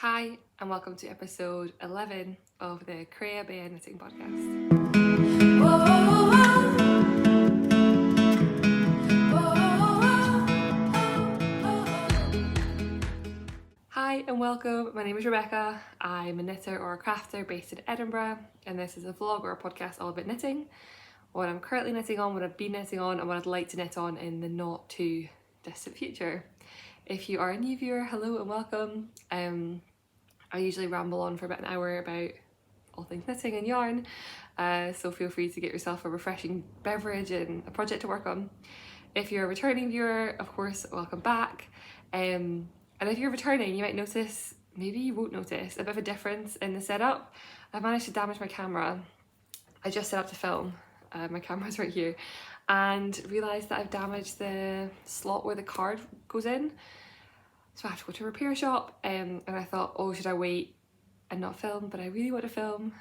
Hi, and welcome to episode 11 of the Creabea Knitting Podcast. Hi and welcome, my name is Rebecca. I'm a knitter or a crafter based in Edinburgh, and this is a vlog or a podcast all about knitting, what I'm currently knitting on, what I've been knitting on, and what I'd like to knit on in the not too distant future. If you are a new viewer, hello and welcome. I usually ramble on for about an hour about all things knitting and yarn, so feel free to get yourself a refreshing beverage and a project to work on. If you're a returning viewer, of course, welcome back. And if you're returning, you might notice, maybe you won't notice, a bit of a difference in the setup. I've managed to damage my camera. I just set up to film, my camera's right here, and realised that I've damaged the slot where the card goes in. So I have to go to a repair shop, and I thought, oh, should I wait and not film? But I really want to film,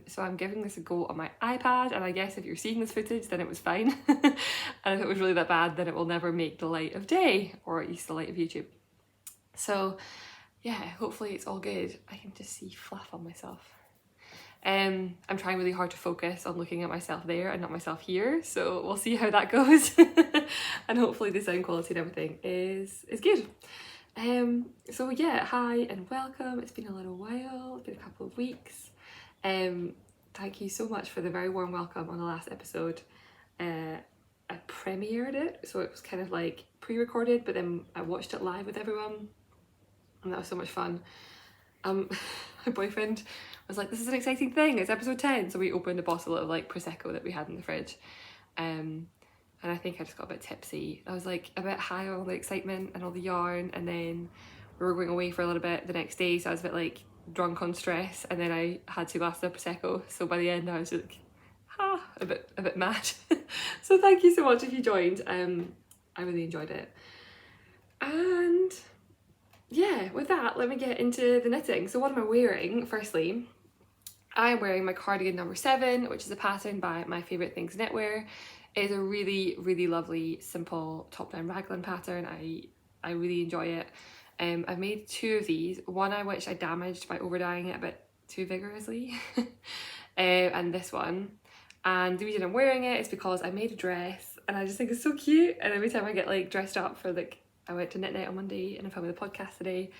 so I'm giving this a go on my iPad, and I guess if you're seeing this footage, then it was fine. And if it was really that bad, then it will never make the light of day, or at least the light of YouTube. So yeah, hopefully it's all good. I can just see fluff on myself. I'm trying really hard to focus on looking at myself there and not myself here, so we'll see how that goes. And hopefully the sound quality and everything is good. So yeah, hi and welcome. It's been a little while, it's been a couple of weeks. Thank you so much for the very warm welcome on the last episode. I premiered it, so it was kind of like pre-recorded, but then I watched it live with everyone, and that was so much fun. My boyfriend was like, this is an exciting thing, it's episode 10, so we opened a bottle of like Prosecco that we had in the fridge. And I think I just got a bit tipsy. I was like a bit high on all the excitement and all the yarn, and then we were going away for a little bit the next day, so I was a bit like drunk on stress, and then I had 2 glasses of Prosecco, so by the end I was like, a bit mad. So thank you so much if you joined. I really enjoyed it. And yeah, with that, let me get into the knitting. So what am I wearing? Firstly, I'm wearing my cardigan number 7, which is a pattern by My Favourite Things Knitwear. It is a really, really lovely, simple top-down raglan pattern. I really enjoy it. I've made 2 of these. One which I damaged by over-dyeing it a bit too vigorously, and this one. And the reason I'm wearing it is because I made a dress, and I just think it's so cute. And every time I get like dressed up for like, I went to Knit Night on Monday and I'm filming the podcast today,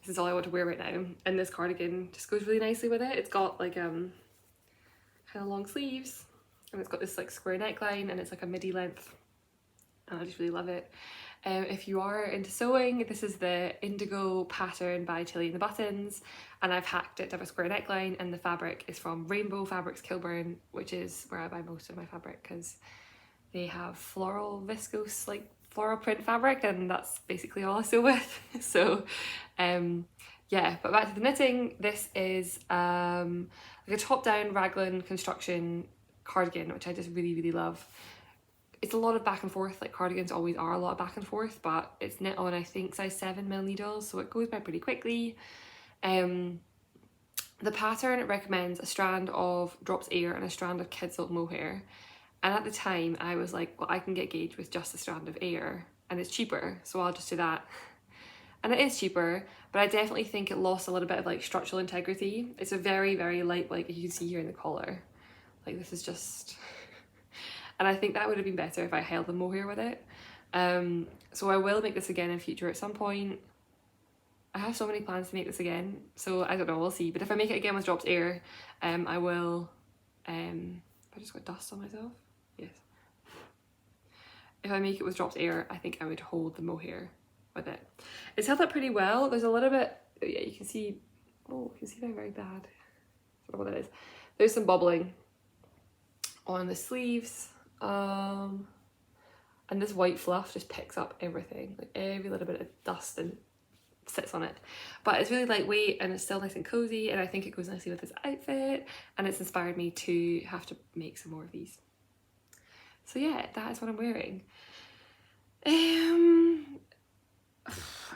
this is all I want to wear right now. And this cardigan just goes really nicely with it. It's got like kind of long sleeves, and it's got this like square neckline, and it's like a midi length, and I just really love it. If you are into sewing, this is the Indigo pattern by Tilly and the Buttons, and I've hacked it to have a square neckline, and the fabric is from Rainbow Fabrics Kilburn, which is where I buy most of my fabric, because they have floral viscose, like floral print fabric, and that's basically all I sew with. So yeah, but back to the knitting. This is like a top-down raglan construction cardigan, which I just really, really love. It's a lot of back and forth, like cardigans always are a lot of back and forth, but it's knit on, I think, size 7mm needles, so it goes by pretty quickly. The pattern recommends a strand of Drops Air and a strand of kid silk mohair, and at the time I was like, well, I can get gauge with just a strand of air and it's cheaper, so I'll just do that. And it is cheaper, but I definitely think it lost a little bit of like structural integrity. It's a very, very light, like you can see here in the collar, like this is just, and I think that would have been better if I held the mohair with it. So I will make this again in future at some point. I have so many plans to make this again, so I don't know, we'll see. But if I make it again with Drops Air, I will, I just got dust on myself, yes. If I make it with Drops Air, I think I would hold the mohair with it. It's held up pretty well. There's a little bit, yeah, you can see, oh, you can see very, very bad. I don't know what that is. There's some bubbling on the sleeves, and this white fluff just picks up everything, like every little bit of dust, and sits on it. But it's really lightweight, and it's still nice and cozy, and I think it goes nicely with this outfit, and it's inspired me to have to make some more of these. So yeah, that is what I'm wearing. I'm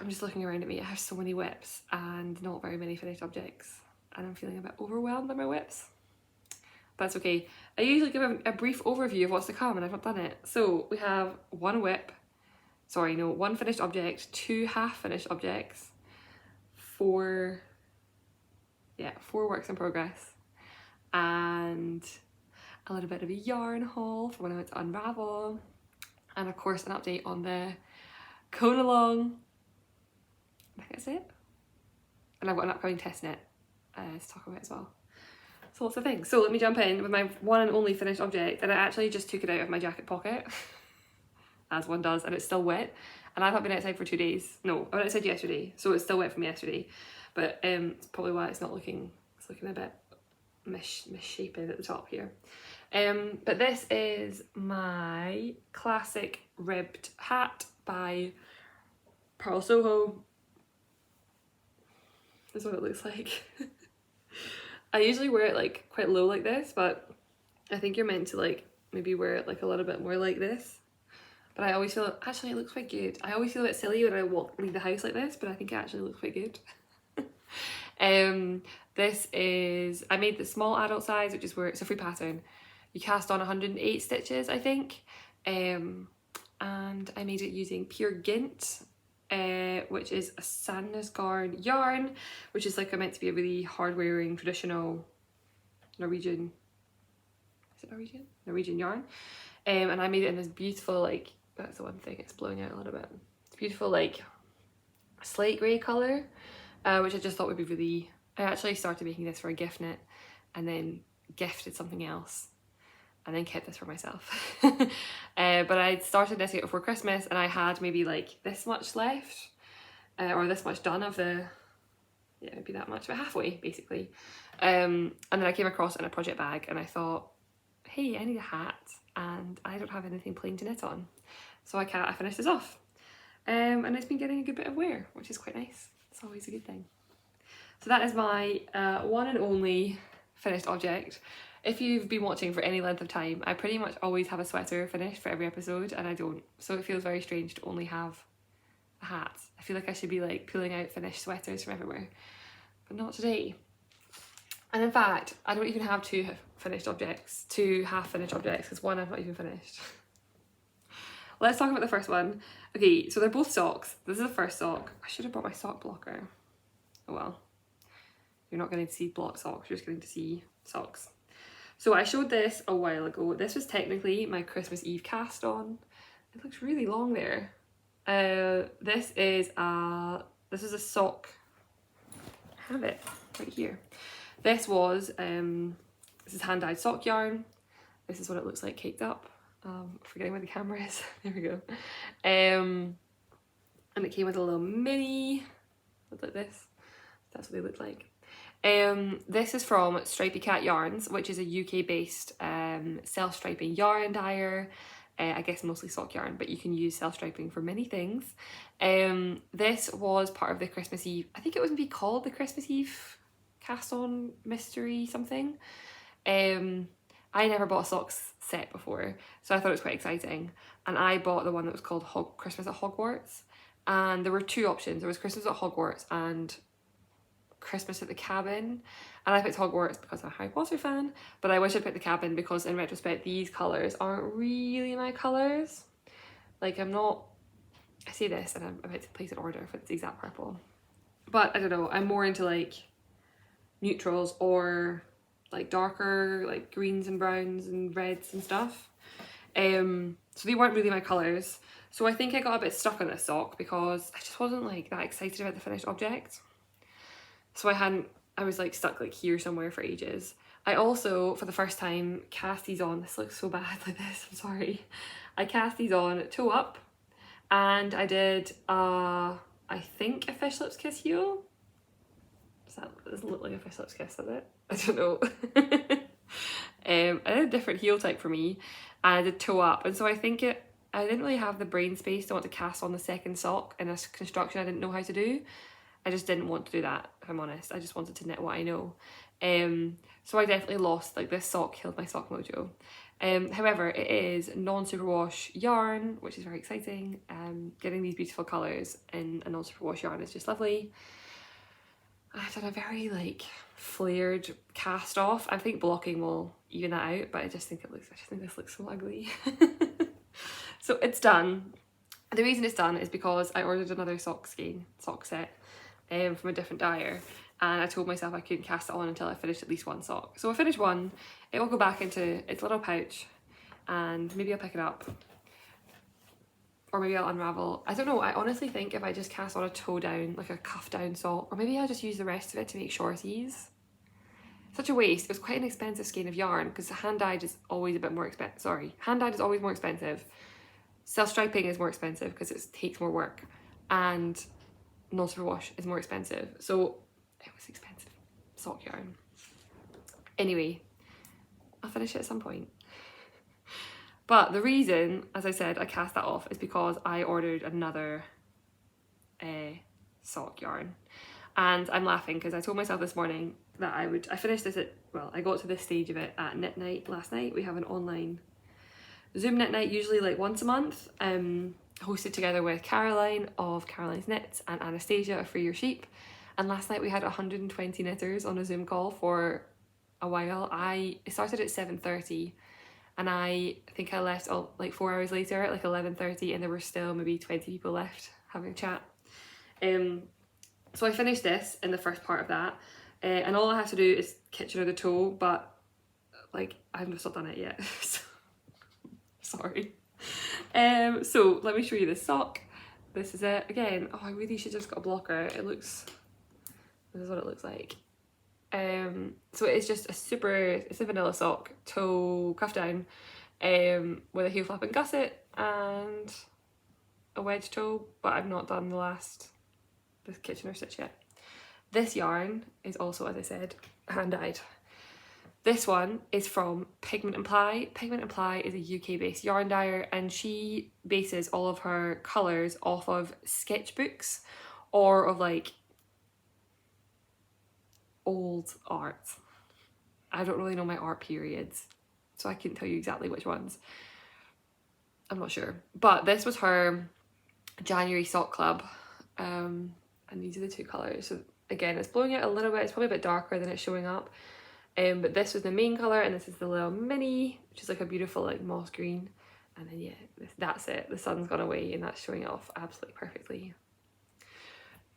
just looking around at me. I have so many whips and not very many finished objects, and I'm feeling a bit overwhelmed by my whips. But that's okay. I usually give a brief overview of what's to come, and I've not done it. So we have 1 whip, sorry, no, 1 finished object, 2 half finished objects, four works in progress and a little bit of a yarn haul from when I went to Unravel, and of course an update on the Conealong. I think that's it. And I've got an upcoming test knit to talk about as well. So lots of things. So let me jump in with my one and only finished object, and I actually just took it out of my jacket pocket, as one does, and it's still wet. And I've not been outside for 2 days. No, I went outside yesterday, so it's still wet from yesterday. But it's probably why it's looking a bit misshapen at the top here. But this is my classic ribbed hat by Pearl Soho. This is what it looks like. I usually wear it like quite low like this, but I think you're meant to like maybe wear it like a little bit more like this. But I always feel, actually it looks quite good. I always feel a bit silly when I leave the house like this, but I think it actually looks quite good. This is, I made the small adult size, which is where it's a free pattern. You cast on 108 stitches, I think. And I made it using pure Gint, which is a Sandnesgarn yarn, which is like meant to be a really hard wearing traditional Norwegian, is it Norwegian? Norwegian yarn. And I made it in this beautiful, like, that's the one thing, it's blowing out a little bit. It's beautiful like slate grey colour, which I just thought would be really, I actually started making this for a gift knit and then gifted something else and then kept this for myself. But I started knitting it before Christmas and I had maybe like this much left, or this much done of the, yeah, maybe that much, but halfway basically. And then I came across it in a project bag and I thought, hey, I need a hat and I don't have anything plain to knit on. So I finished this off. And it's been getting a good bit of wear, which is quite nice. It's always a good thing. So that is my one and only finished object. If you've been watching for any length of time, I pretty much always have a sweater finished for every episode and I don't. So it feels very strange to only have a hat. I feel like I should be like pulling out finished sweaters from everywhere, but not today. And in fact, I don't even have two half-finished objects, because one I've not even finished. Let's talk about the first one. Okay, so they're both socks. This is the first sock. I should have brought my sock blocker. Oh well. You're not getting to see block socks, you're just getting to see socks. So I showed this a while ago. This was technically my Christmas Eve cast on. It looks really long there. This is a sock. I have it right here. This was, this is hand-dyed sock yarn. This is what it looks like caked up. Forgetting where the camera is. There we go. And it came with a little mini, look like this. That's what they look like. This is from Stripey Cat Yarns, which is a UK based self-striping yarn dyer. I guess mostly sock yarn, but you can use self-striping for many things. This was part of the Christmas Eve, I think it would be called the Christmas Eve cast on mystery something. I never bought a socks set before, so I thought it was quite exciting. And I bought the one that was called Christmas at Hogwarts. And there were two options. There was Christmas at Hogwarts and Christmas at the Cabin. And I picked Hogwarts because I'm a Harry Potter fan, but I wish I picked the Cabin because in retrospect, these colours aren't really my colours. Like I say this and I'm about to place an order for this exact purple. But I don't know, I'm more into like neutrals or like darker like greens and browns and reds and stuff. So they weren't really my colours. So I think I got a bit stuck on this sock because I just wasn't like that excited about the finished object. So I was like stuck like here somewhere for ages. I also, for the first time, cast these on. This looks so bad like this, I'm sorry. I cast these on toe up and I did, I think a fish lips kiss heel. Doesn't look like a fish lips kiss, does it? I don't know. I did a different heel type for me and I did toe up, and so I think I didn't really have the brain space to want to cast on the second sock in a construction I didn't know how to do. I just didn't want to do that, if I'm honest. I just wanted to knit what I know. So I definitely lost, like this sock killed my sock mojo. However, it is non-superwash yarn, which is very exciting. Getting these beautiful colours in a non-superwash yarn is just lovely. I've done a very like flared cast off. I think blocking will even that out, but I just think this looks so ugly. So it's done. The reason it's done is because I ordered another sock set from a different dyer, and I told myself I couldn't cast it on until I finished at least one sock. So I finished one, it will go back into its little pouch, and maybe I'll pick it up, or maybe I'll unravel. I don't know, I honestly think if I just cast on a toe down, like a cuff down sock, or maybe I'll just use the rest of it to make shorties. Such a waste. It was quite an expensive skein of yarn because hand dyed is always a bit more expensive. Sorry, hand dyed is always more expensive. Self-striping is more expensive because it takes more work, and non-superwash is more expensive. So it was expensive sock yarn. Anyway, I'll finish it at some point. But the reason, as I said, I cast that off is because I ordered another sock yarn. And I'm laughing because I told myself this morning that I finished this I got to this stage of it at Knit Night last night. We have an online Zoom knit night, usually like once a month, hosted together with Caroline of Caroline's Knits and Anastasia of Free Your Sheep. And last night we had 120 knitters on a Zoom call for a while. It started at 7:30 and I think I left like 4 hours later at like 11:30, and there were still maybe 20 people left having a chat. So I finished this in the first part of that, and all I have to do is Kitchener the toe, but like I've just not done it yet. So, sorry. So let me show you this sock. This is it again. Oh, I really should just got a blocker. This is what it looks like. So it's just it's a vanilla sock, toe cuff down, with a heel flap and gusset and a wedge toe, but I've not done the Kitchener stitch yet. This yarn is also, as I said, hand dyed. This one is from Pigment and Ply. Pigment and Ply is a UK based yarn dyer, and she bases all of her colours off of sketchbooks or of like old art. I don't really know my art periods, so I couldn't tell you exactly which ones. I'm not sure. But this was her January sock club. And these are the two colours. So again, it's blowing out a little bit. It's probably a bit darker than it's showing up. But this was the main colour, and this is the little mini, which is like a beautiful like moss green. And then yeah, that's it. The sun's gone away and that's showing off absolutely perfectly.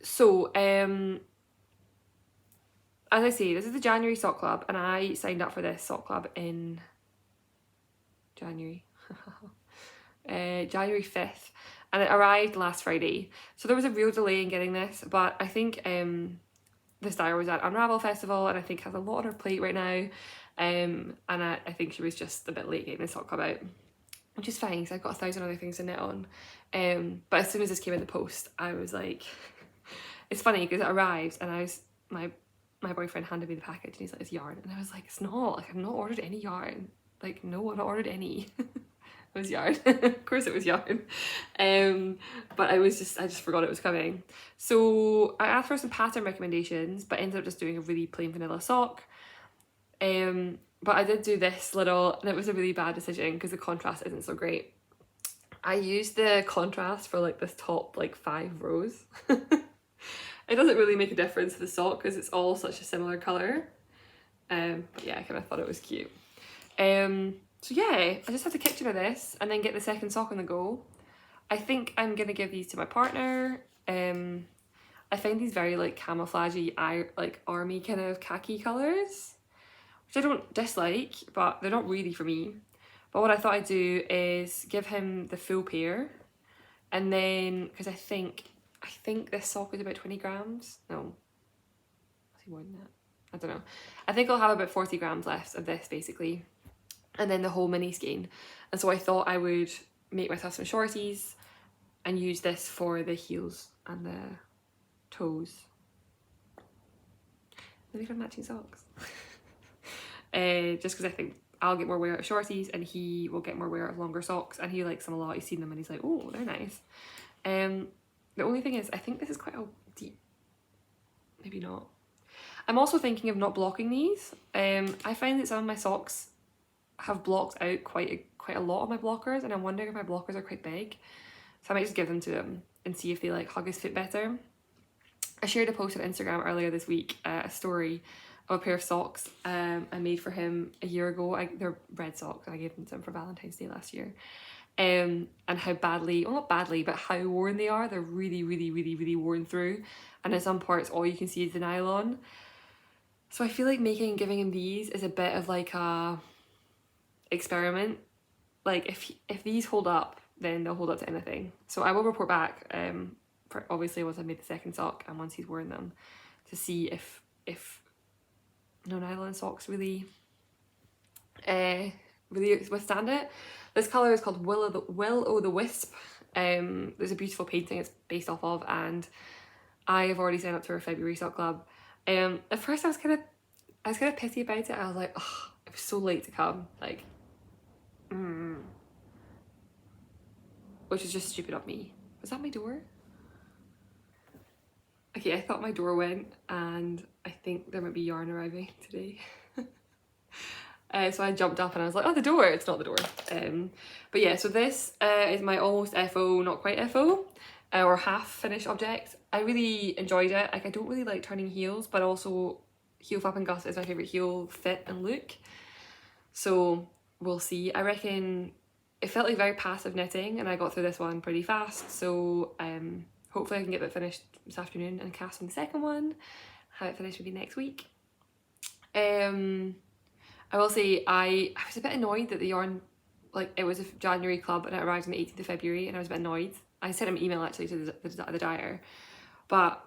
So as I say, this is the January sock club, and I signed up for this sock club in January. January 5th, and it arrived last Friday. So there was a real delay in getting this, but I think this dyer was at Unravel Festival and I think has a lot on her plate right now. And I think she was just a bit late getting the sock club out, which is fine because I've got 1,000 other things to knit on. But as soon as this came in the post, I was like, it's funny because it arrived and my boyfriend handed me the package and he's like, it's yarn. And I was like, it's not, like I've not ordered any yarn. Like, no, I've not ordered any. It was yarn. Of course it was yarn. But I just forgot it was coming. So I asked for some pattern recommendations, but ended up just doing a really plain vanilla sock. But I did do this little, and it was a really bad decision because the contrast isn't so great. I used the contrast for like this top like 5 rows. It doesn't really make a difference to the sock because it's all such a similar colour. But yeah, I kind of thought it was cute. So yeah, I just have to Kitchener this and then get the second sock on the go. I think I'm going to give these to my partner. I find these very like camouflagey, like army kind of khaki colours, which I don't dislike, but they're not really for me. But what I thought I'd do is give him the full pair, and then, because I think this sock is about 20 grams. No, I think more than that. I don't know. I think I'll have about 40 grams left of this basically, and then the whole mini skein. And so I thought I would make myself some shorties and use this for the heels and the toes. Then we have matching socks. Just because I think I'll get more wear out of shorties and he will get more wear out of longer socks, and he likes them a lot. He's seen them and he's like, oh, they're nice. The only thing is, I think this is quite a deep, maybe not. I'm also thinking of not blocking these. I find that some of my socks have blocked out quite a lot of my blockers, and I'm wondering if my blockers are quite big. So I might just give them to him and see if they like hug his foot better. I shared a post on Instagram earlier this week, a story of a pair of socks I made for him a year ago. They're red socks, and I gave them to him for Valentine's Day last year. and how badly, well not badly, but how worn they are. They're really, really, really, really worn through, and in some parts all you can see is the nylon. So I feel like giving him these is a bit of like a experiment. Like if these hold up, then they'll hold up to anything. So I will report back, for obviously once I've made the second sock and once he's worn them, to see if nylon socks really really withstand it. This colour is called Will-o-the-wisp. There's a beautiful painting it's based off of, and I have already signed up to our February sock club. At first I was kind of pissy about it. I was like, oh, it was so late to come, like, which is just stupid of me. Was that my door? Okay, I thought my door went, and I think there might be yarn arriving today. So I jumped up and I was like, oh, the door, it's not the door. But yeah, so this is my almost FO, not quite FO, or half finished object. I really enjoyed it. Like, I don't really like turning heels, but also heel flap and gusset is my favourite heel fit and look. So we'll see. I reckon it felt like very passive knitting, and I got through this one pretty fast. So hopefully I can get it finished this afternoon and cast on the second one. Have it finished maybe next week. I will say I was a bit annoyed that the yarn, like, it was a January club and it arrived on the 18th of February, and I was a bit annoyed. I sent him an email actually to the dyer, but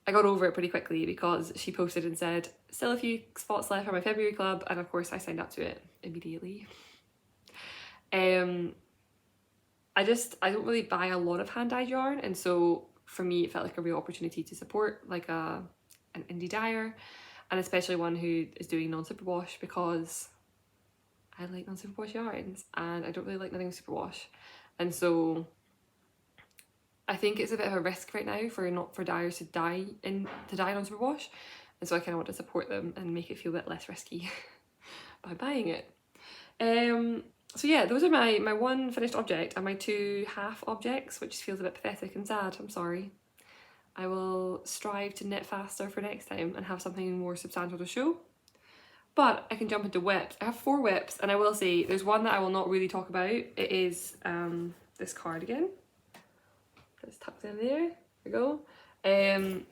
I got over it pretty quickly because she posted and said, still a few spots left for my February club, and of course I signed up to it immediately. I don't really buy a lot of hand-dyed yarn, and so for me it felt like a real opportunity to support like an indie dyer, and especially one who is doing non-superwash, because I like non-superwash yarns and I don't really like knitting superwash. And so I think it's a bit of a risk right now for dyers to dye non-superwash, and so I kind of want to support them and make it feel a bit less risky by buying it. So yeah, those are my one finished object and my two half objects, which feels a bit pathetic and sad. I'm sorry. I will strive to knit faster for next time and have something more substantial to show. But I can jump into whips. I have 4 whips, and I will say there's one that I will not really talk about. It is this cardigan. It's tucked in there. There we go. If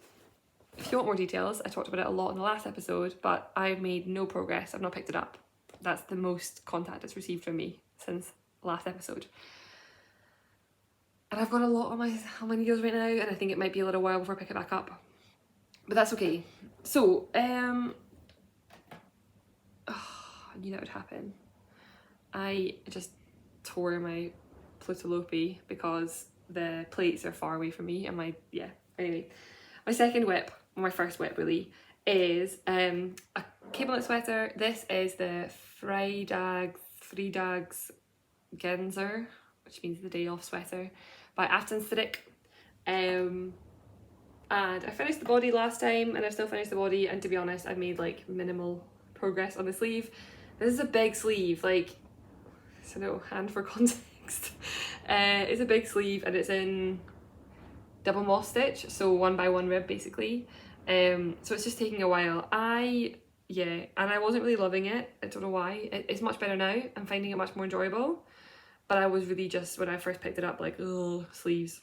you want more details, I talked about it a lot in the last episode, but I've made no progress. I've not picked it up. That's the most contact it's received from me since the last episode. And I've got a lot on my needles right now, and I think it might be a little while before I pick it back up. But that's okay. So, I knew that would happen. I just tore my plutalope because the plates are far away from me, and anyway. My second whip, my first whip really, is a cable knit sweater. This is the Fridagsgenser, which means the day off sweater, by Aftenstrikk. And I finished the body last time, and I've still finished the body, and to be honest I've made like minimal progress on the sleeve. This is a big sleeve, like, so no hand for context. It's a big sleeve and it's in double moss stitch, so 1x1 rib basically. So it's just taking a while. And I wasn't really loving it. I don't know why. It's much better now. I'm finding it much more enjoyable. But I was really just, when I first picked it up, like, ugh, sleeves.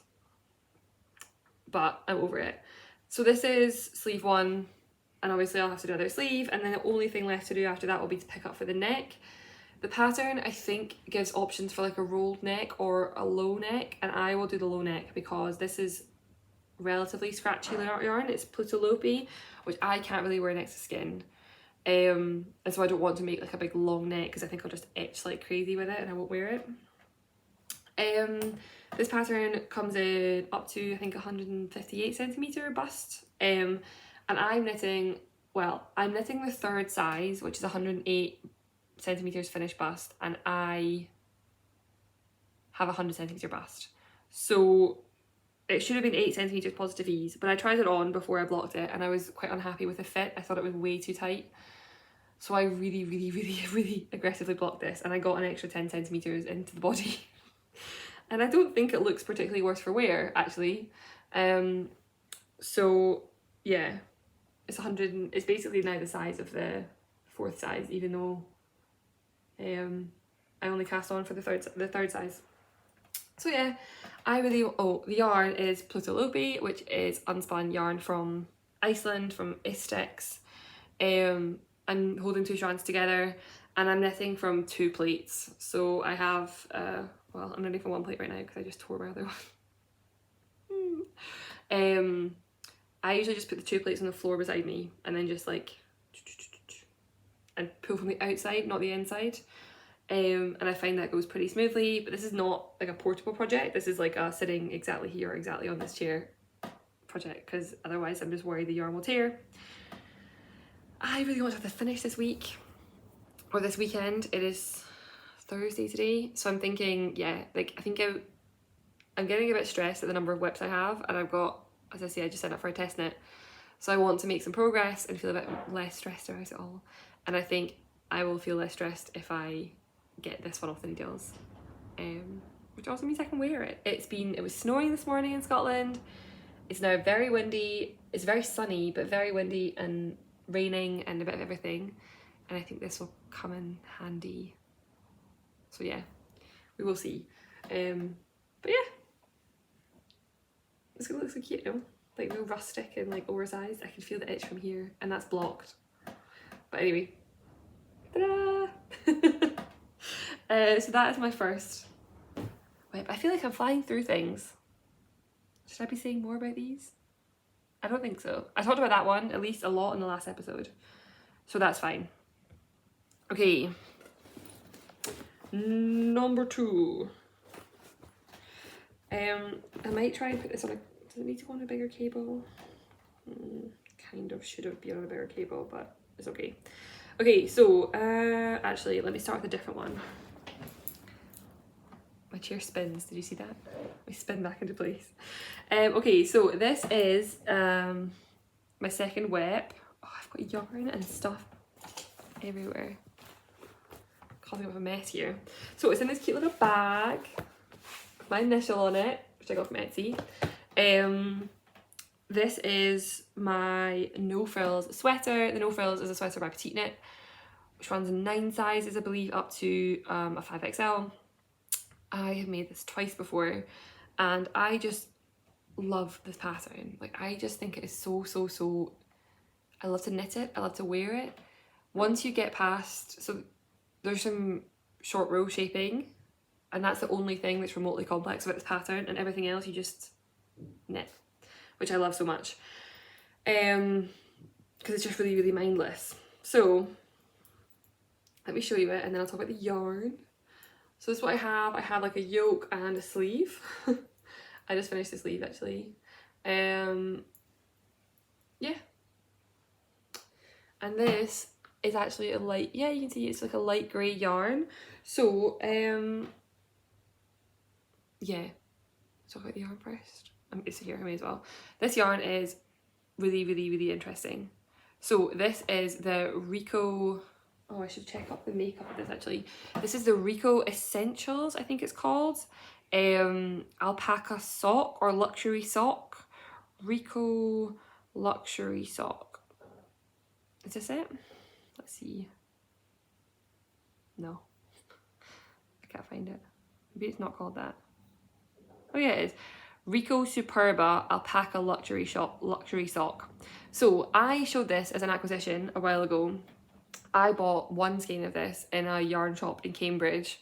But I'm over it. So this is sleeve 1, and obviously I'll have to do another sleeve, and then the only thing left to do after that will be to pick up for the neck. The pattern, I think, gives options for like a rolled neck or a low neck, and I will do the low neck because this is relatively scratchy yarn. It's plutalope, which I can't really wear next to skin. And so I don't want to make like a big long neck because I think I'll just itch like crazy with it and I won't wear it. This pattern comes in up to I think 158 centimeter bust, and I'm knitting the third size, which is 108 centimeters finished bust, and I have 100 centimeter bust, so it should have been 8 centimeters positive ease, but I tried it on before I blocked it and I was quite unhappy with the fit. I thought it was way too tight, so I really aggressively blocked this, and I got an extra 10 centimeters into the body. And I don't think it looks particularly worse for wear, actually. So yeah, it's basically now the size of the 4th size, even though I only cast on for the third size. So yeah, the yarn is Plutolopi, which is unspun yarn from Iceland, from Aftenstrikk. I'm holding 2 strands together, and I'm knitting from 2 plates. So I have, well, I'm knitting from 1 plate right now because I just tore my other one. I usually just put the 2 plates on the floor beside me and then just like, and pull from the outside, not the inside. And I find that goes pretty smoothly, but this is not like a portable project. This is like a sitting exactly here, exactly on this chair project, because otherwise I'm just worried the yarn will tear. I really want to have this finished this week or this weekend. It is Thursday today, so I'm thinking, yeah, like I think I'm getting a bit stressed at the number of whips I have, and I've got, as I say, I just signed up for a test knit, so I want to make some progress and feel a bit less stressed about it all. And I think I will feel less stressed if I get this one off the needles, which also means I can wear it. It was snowing this morning in Scotland. It's now very windy. It's very sunny, but very windy and raining and a bit of everything. And I think this will come in handy. So yeah, we will see. But yeah, it's gonna look so cute, no? Like real rustic and like oversized. I can feel the itch from here, and that's blocked. But anyway, ta-da! So that is my first whip. I feel like I'm flying through things. Should I be saying more about these? I don't think so. I talked about that one at least a lot in the last episode, so that's fine. Okay, number 2. I might try and put this on a, does it need to go on a bigger cable? Kind of should have been on a bigger cable, but it's okay. Okay, so actually let me start with a different one. My chair spins, did you see that? We spin back into place. Okay, so this is my second whip. Oh, I've got yarn and stuff everywhere. Causing a mess here. So it's in this cute little bag. My initial on it, which I got from Etsy. This is my No Frills sweater. The No Frills is a sweater by Petite Knit, which runs in 9 sizes, I believe, up to a 5XL. I have made this twice before, and I just love this pattern. Like, I just think it is so, I love to knit it, I love to wear it. Once you get past, so there's some short row shaping, and that's the only thing that's remotely complex about this pattern, and everything else you just knit, which I love so much. Because it's just really mindless. So let me show you it, and then I'll talk about the yarn. So this is what I have. I have like a yoke and a sleeve. I just finished the sleeve actually. Yeah. And this is actually a light, yeah, you can see it's like a light grey yarn. So, yeah, let's talk about the yarn first. It's here, I may as well. This yarn is really interesting. So this is the Rico, oh, I should check up the makeup of this actually. This is the Rico Essentials, I think it's called. Alpaca sock or luxury sock. Rico luxury sock. Is this it? Let's see. No, I can't find it. Maybe it's not called that. Oh yeah, it is. Rico Superba Alpaca Luxury Sock. So I showed this as an acquisition a while ago. I bought 1 skein of this in a yarn shop in Cambridge,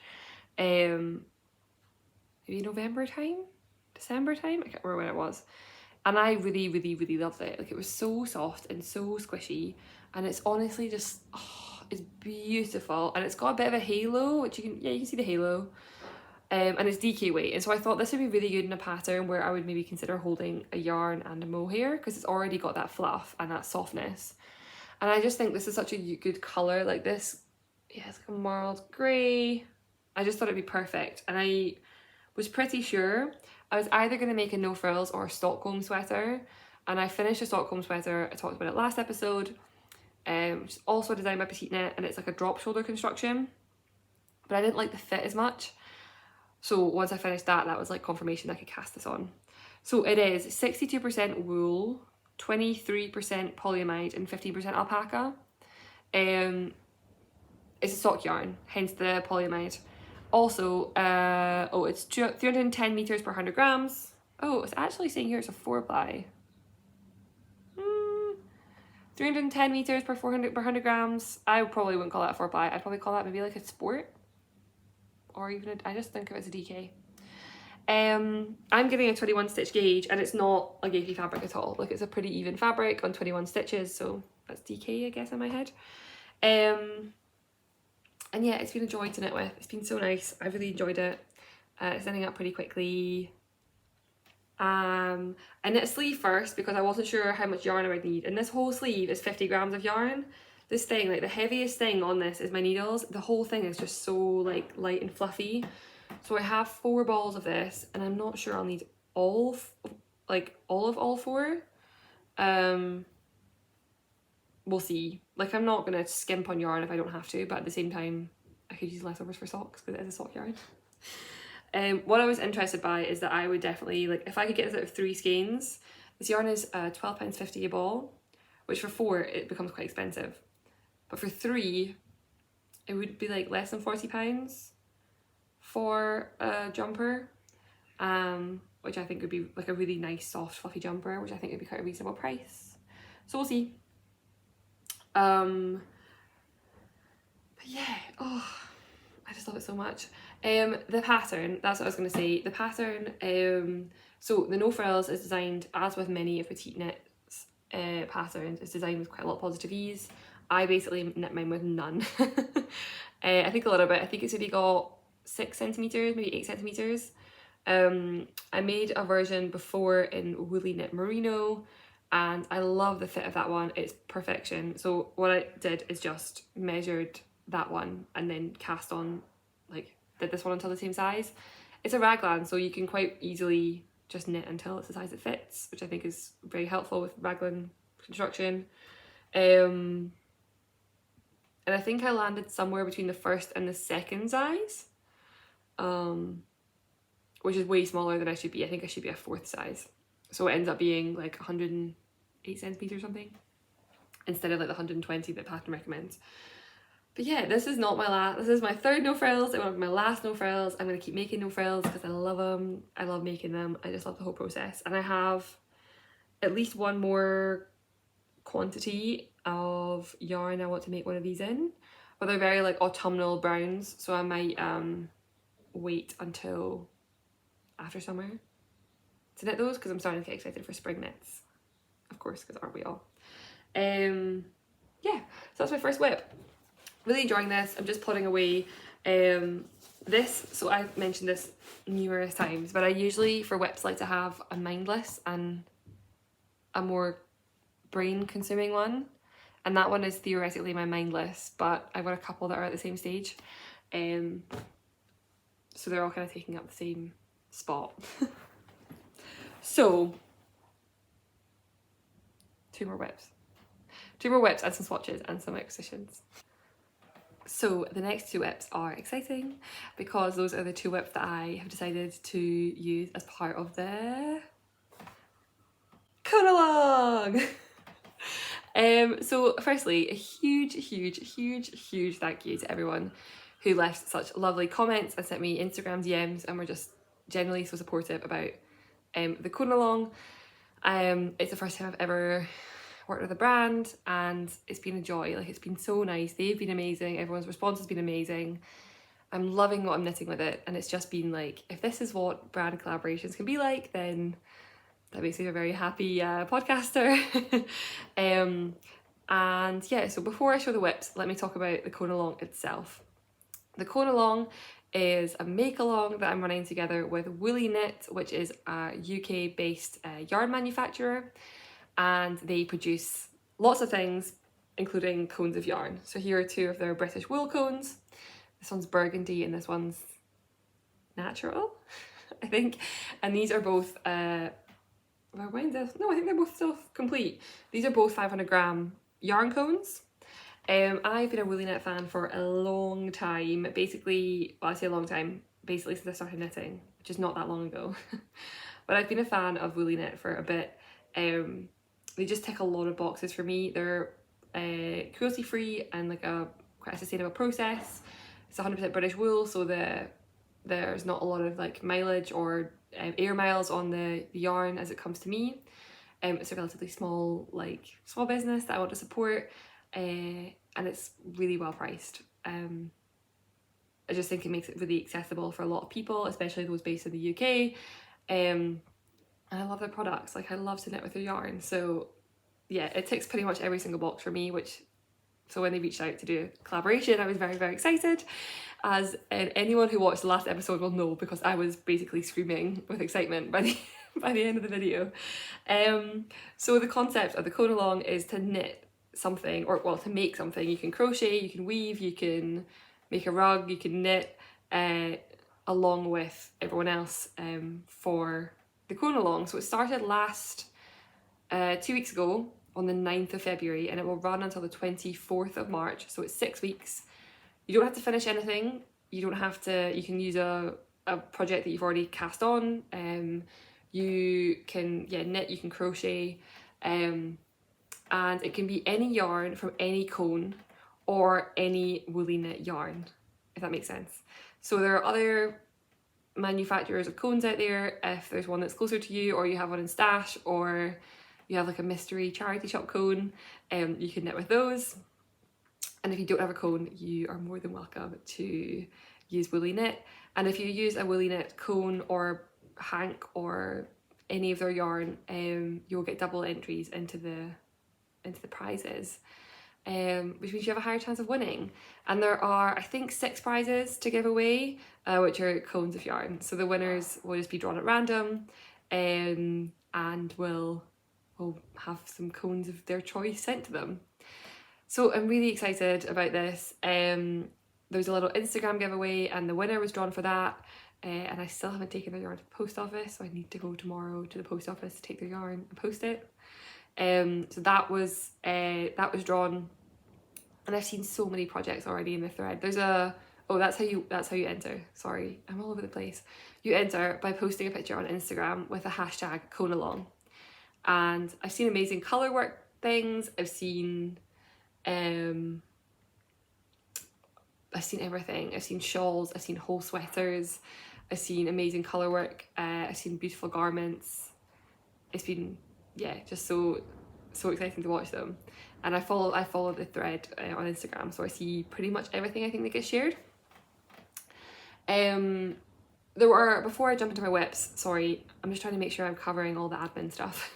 maybe November time, December time, I can't remember when it was. And I really loved it. Like, it was so soft and so squishy, and it's honestly just, oh, it's beautiful. And it's got a bit of a halo, which you can see the halo. And it's DK weight, and so I thought this would be really good in a pattern where I would maybe consider holding a yarn and a mohair, because it's already got that fluff and that softness. And I just think this is such a good colour. Like this, yeah, it's like a marled grey. I just thought it'd be perfect, and I was pretty sure I was either going to make a No Frills or a Stockholm sweater, and I finished a Stockholm sweater. I talked about it last episode, which is also designed by Petite Knit, and it's like a drop shoulder construction, but I didn't like the fit as much. So once I finished that, that was like confirmation I could cast this on. So it is 62% wool, 23% polyamide and 15% alpaca. It's a sock yarn, hence the polyamide. Also, it's 310 meters per 100 grams. Oh, it's actually saying here it's a 4-ply. 310 meters per 100 grams. I probably wouldn't call that a 4-ply. I'd probably call that maybe like a sport, or even I just think of it as a DK. I'm getting a 21 stitch gauge, and it's not a gaugy fabric at all. Like, it's a pretty even fabric on 21 stitches, so that's DK, I guess, in my head. And yeah, it's been a joy to knit with. It's been so nice. I've really enjoyed it. It's ending up pretty quickly. I knit a sleeve first because I wasn't sure how much yarn I would need, and this whole sleeve is 50 grams of yarn. This thing, like the heaviest thing on this is my needles. The whole thing is just so like light and fluffy. So I have 4 balls of this, and I'm not sure I'll need all of all 4. We'll see. Like, I'm not gonna skimp on yarn if I don't have to, but at the same time I could use leftovers for socks because it is a sock yarn. What I was interested by is that I would definitely, like, if I could get this out of 3 skeins. This yarn is £12.50 a ball, which for 4 it becomes quite expensive, but for 3 it would be like less than £40 for a jumper, which I think would be like a really nice soft fluffy jumper, which I think would be quite a reasonable price. So we'll see. But yeah, oh, I just love it so much. The pattern, that's what I was going to say. The pattern, so the No Frills is designed, as with many of Petite Knit's patterns, it's designed with quite a lot of positive ease. I basically knit mine with none. I think a little bit. I think it's maybe got 6 centimeters, maybe 8 centimeters. I made a version before in Woolyknit Merino, and I love the fit of that one. It's perfection. So what I did is just measured that one and then cast on, like, did this one until the same size. It's a raglan, so you can quite easily just knit until it's the size it fits, which I think is very helpful with raglan construction. And I think I landed somewhere between the first and the second size, which is way smaller than I should be. I think I should be a 4th size. So it ends up being like 108 centimeters or something, instead of like the 120 that pattern recommends. But yeah, this is not my last, this is my 3rd No Frills. It won't be my last No Frills. I'm going to keep making No Frills because I love them. I love making them. I just love the whole process. And I have at least one more quantity of yarn I want to make one of these in, but they're very like autumnal browns, so I might wait until after summer to knit those, because I'm starting to get excited for spring knits, of course, because aren't we all? Yeah, so that's my first whip. Really enjoying this. I'm just plodding away. So I've mentioned this numerous times, but I usually for whips like to have a mindless and a more brain consuming one, and that one is theoretically my mindless, but I've got a couple that are at the same stage, so they're all kind of taking up the same spot. So 2 more whips and some swatches and some expositions. So the next 2 whips are exciting because those are the 2 whips that I have decided to use as part of the Conealong. So firstly, a huge thank you to everyone who left such lovely comments and sent me Instagram DMs and were just generally so supportive about the Conealong. It's the first time I've ever worked with a brand, and it's been a joy. Like, it's been so nice. They've been amazing. Everyone's response has been amazing. I'm loving what I'm knitting with it, and it's just been like, if this is what brand collaborations can be like, then that makes me a very happy podcaster. And yeah, so before I show the whips, let me talk about the Conealong itself. The Conealong is a make-along that I'm running together with Woolyknit, which is a UK-based yarn manufacturer, and they produce lots of things, including cones of yarn. So here are 2 of their British wool cones. This one's burgundy and this one's natural, I think. And these are both, I think they're both still complete. These are both 500 gram yarn cones. I've been a Woolyknit fan for a long time, basically, well, I say a long time, basically since I started knitting, which is not that long ago. But I've been a fan of Woolyknit for a bit. They just tick a lot of boxes for me. They're cruelty free and like quite a sustainable process. It's 100% British wool, so the there's not a lot of like mileage or air miles on the yarn as it comes to me. It's a relatively small business that I want to support, and it's really well priced. I just think it makes it really accessible for a lot of people, especially those based in the UK. And I love their products. Like, I love to knit with their yarn. So yeah, it ticks pretty much every single box for me, so when they reached out to do a collaboration, I was very, very excited, as anyone who watched the last episode will know, because I was basically screaming with excitement by the end of the video. So the concept of the Conealong is to knit something, or well, to make something. You can crochet, you can weave, you can make a rug, you can knit along with everyone else for the Conealong. So it started 2 weeks ago on the 9th of February, and it will run until the 24th of March, so it's 6 weeks. You don't have to finish anything, you can use a project that you've already cast on, you can knit, you can crochet, and it can be any yarn from any cone or any woolly knit yarn, if that makes sense. So there are other manufacturers of cones out there. If there's one that's closer to you, or you have one in stash, or you have like a mystery charity shop cone, you can knit with those. And if you don't have a cone, you are more than welcome to use Woolyknit. And if you use a Woolyknit cone or hank or any of their yarn, you'll get double entries into the prizes, which means you have a higher chance of winning. And there are, I think, 6 prizes to give away, which are cones of yarn. So the winners will just be drawn at random, and will have some cones of their choice sent to them. So I'm really excited about this. There's a little Instagram giveaway, and the winner was drawn for that. And I still haven't taken their yarn to the post office, so I need to go tomorrow to the post office to take their yarn and post it. So that was drawn, and I've seen so many projects already in the thread. There's that's how you enter. Sorry, I'm all over the place. You enter by posting a picture on Instagram with a hashtag Conealong, and I've seen amazing colour work things. I've seen everything. I've seen shawls, I've seen whole sweaters, I've seen amazing colour work, I've seen beautiful garments. It's been, just so exciting to watch them. And I follow the thread on Instagram, so I see pretty much everything I think that gets shared. Before I jump into my whips, sorry, I'm just trying to make sure I'm covering all the admin stuff.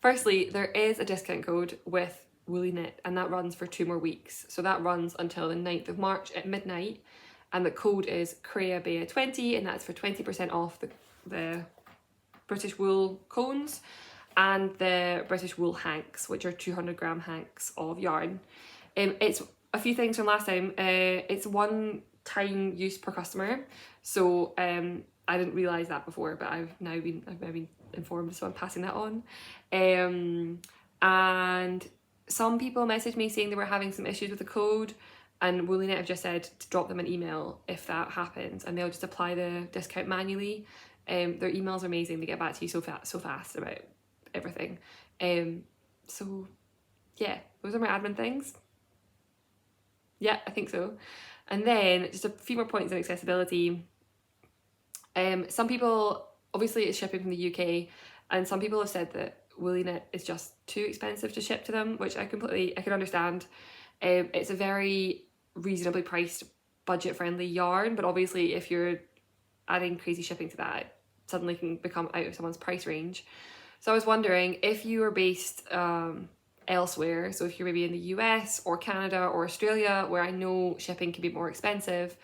Firstly, there is a discount code with Woolyknit, and that runs for 2 more weeks. So that runs until the 9th of March at midnight, and the code is creabeapodcast, and that's for 20% off the British wool cones and the British wool hanks, which are 200-gram hanks of yarn. It's a few things from last time. It's 1 time use per customer, so I didn't realise that before, but I've now been informed, so I'm passing that on. And some people messaged me saying they were having some issues with the code, and Woolyknit have just said to drop them an email if that happens, and they'll just apply the discount manually. Their emails are amazing. They get back to you so fast about everything. So yeah, those are my admin things. Yeah, I think so. And then just a few more points on accessibility. Some people, obviously it's shipping from the UK, and some people have said that Woolyknit is just too expensive to ship to them, which I can understand. It's a very reasonably priced, budget-friendly yarn, but obviously if you're adding crazy shipping to that, it suddenly can become out of someone's price range. So I was wondering, if you are based elsewhere, so if you're maybe in the US or Canada or Australia, where I know shipping can be more expensive,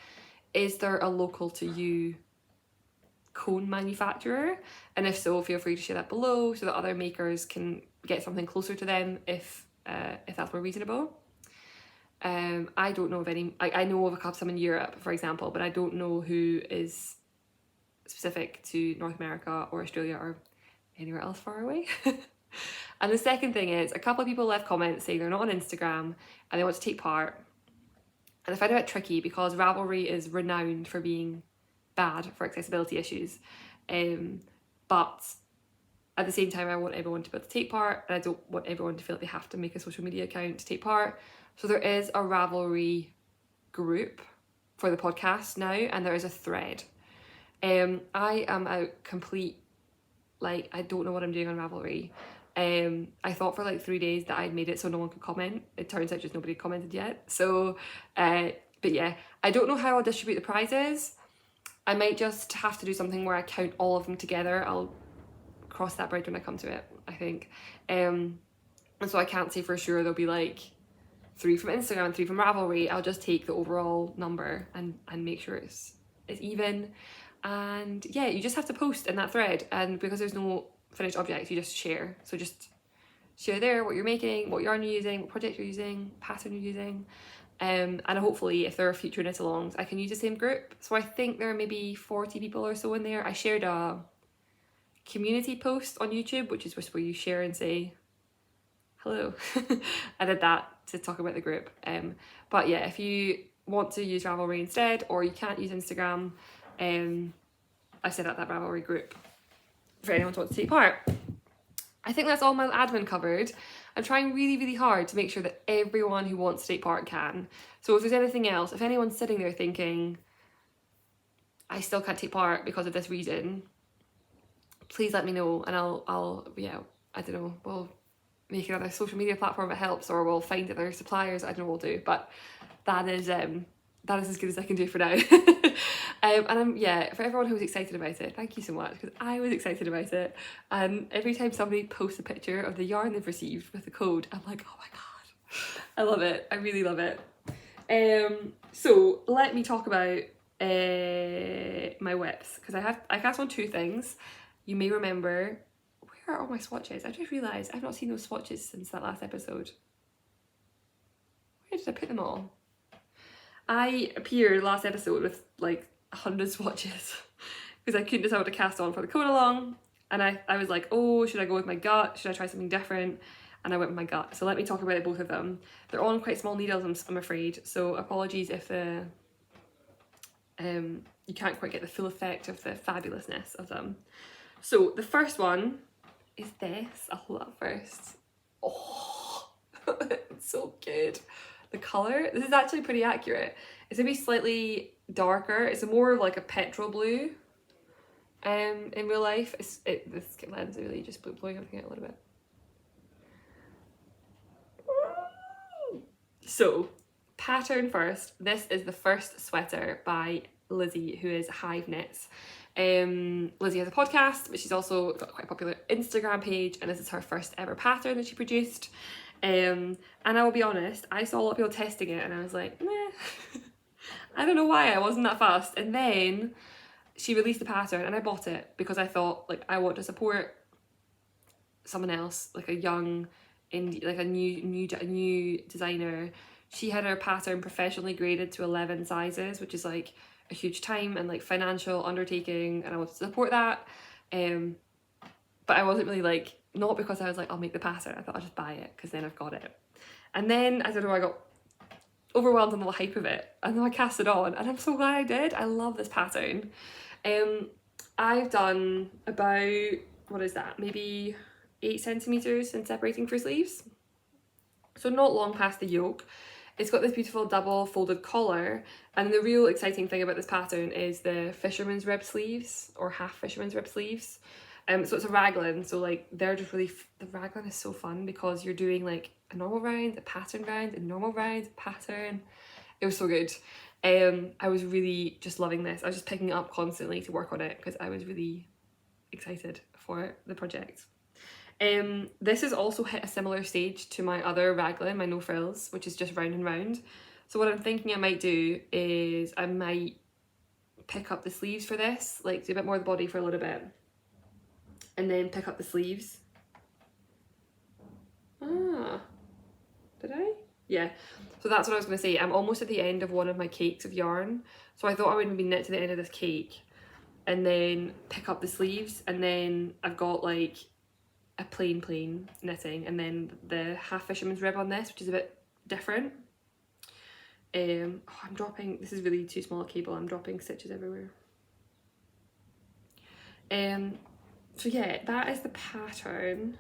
is there a local to you cone manufacturer? And if so, feel free to share that below so that other makers can get something closer to them if that's more reasonable. I don't know of any. I know of a couple, some in Europe, for example, but I don't know who is specific to North America or Australia or anywhere else far away. And the second thing is, a couple of people left comments saying they're not on Instagram and they want to take part. And I find it a bit tricky because Ravelry is renowned for being bad for accessibility issues. But at the same time, I want everyone to be able to take part, and I don't want everyone to feel like they have to make a social media account to take part. So there is a Ravelry group for the podcast now, and there is a thread. I am a complete, like, I don't know what I'm doing on Ravelry. I thought for like 3 days that I'd made it so no one could comment. It turns out just nobody commented yet. So, but yeah, I don't know how I'll distribute the prizes. I might just have to do something where I count all of them together. I'll cross that bridge when I come to it, I think. And so I can't say for sure there'll be like 3 from Instagram and 3 from Ravelry. I'll just take the overall number and make sure it's even. And yeah, you just have to post in that thread, and because there's no finished objects, you just share. So just share there what you're making, what yarn you're using, what project you're using, pattern you're using. And hopefully if there are future knit-alongs, I can use the same group. So I think there are maybe 40 people or so in there. I shared a community post on YouTube, which is where you share and say hello. I did that to talk about the group. But yeah, if you want to use Ravelry instead, or you can't use Instagram, I set up that Ravelry group for anyone who wants to take part. I think that's all my admin covered. I'm trying really, really hard to make sure that everyone who wants to take part can. So if there's anything else, if anyone's sitting there thinking, I still can't take part because of this reason, please let me know, and I'll yeah, I don't know, we'll make another social media platform that helps, or we'll find other suppliers. I don't know what we'll do, but that is as good as I can do for now. And yeah, for everyone who was excited about it, thank you so much, because I was excited about it. And every time somebody posts a picture of the yarn they've received with the code, I'm like, oh my god, I love it. I really love it. So let me talk about my whips, because I cast on 2 things. You may remember, where are all my swatches? I just realised I've not seen those swatches since that last episode. Where did I put them all? I appeared last episode with like 100 swatches because I couldn't decide what to cast on for the Conealong, and I was like, oh, should I go with my gut? Should I try something different? And I went with my gut. So let me talk about both of them. They're on quite small needles, I'm afraid, so apologies if the you can't quite get the full effect of the fabulousness of them. So the first one is this. I'll hold that first. Oh, it's so good. The colour, this is actually pretty accurate. It's gonna be slightly darker. It's more of like a petrol blue in real life. This lens is really just blowing everything out a little bit. So, pattern first. This is the first sweater by Lizzie, who is Hive Knits. Lizzie has a podcast, but she's also got quite a popular Instagram page, and this is her first ever pattern that she produced. And I will be honest, I saw a lot of people testing it and I was like, meh. I don't know why I wasn't that fast. And then she released the pattern and I bought it because I thought, like, I want to support someone else, like a young indie, like a new designer. She had her pattern professionally graded to 11 sizes, which is like a huge time and like financial undertaking, and I wanted to support that. But I wasn't really like, not because I was like, I'll make the pattern. I thought I'll just buy it because then I've got it. And then, I don't know, I got overwhelmed on the hype of it, and then I cast it on, and I'm so glad I did. I love this pattern. I've done about, what is that, maybe 8 centimeters in separating for sleeves. So not long past the yoke. It's got this beautiful double folded collar, and the real exciting thing about this pattern is the fisherman's rib sleeves, or half fisherman's rib sleeves. So it's a raglan, so like they're just really, the raglan is so fun because you're doing like a normal round, a pattern round, a normal round, a pattern. It was so good. I was really just loving this. I was just picking it up constantly to work on it because I was really excited for the project. This has also hit a similar stage to my other raglan, my no frills, which is just round and round. So what I'm thinking I might do is I might pick up the sleeves for this, like do a bit more of the body for a little bit, and then pick up the sleeves. Ah, did I? Yeah, so that's what I was going to say. I'm almost at the end of one of my cakes of yarn, so I thought I would maybe knit to the end of this cake and then pick up the sleeves, and then I've got like a plain knitting, and then the half fisherman's rib on this, which is a bit different. I'm dropping, this is really too small a cable, I'm dropping stitches everywhere. So yeah, that is the pattern.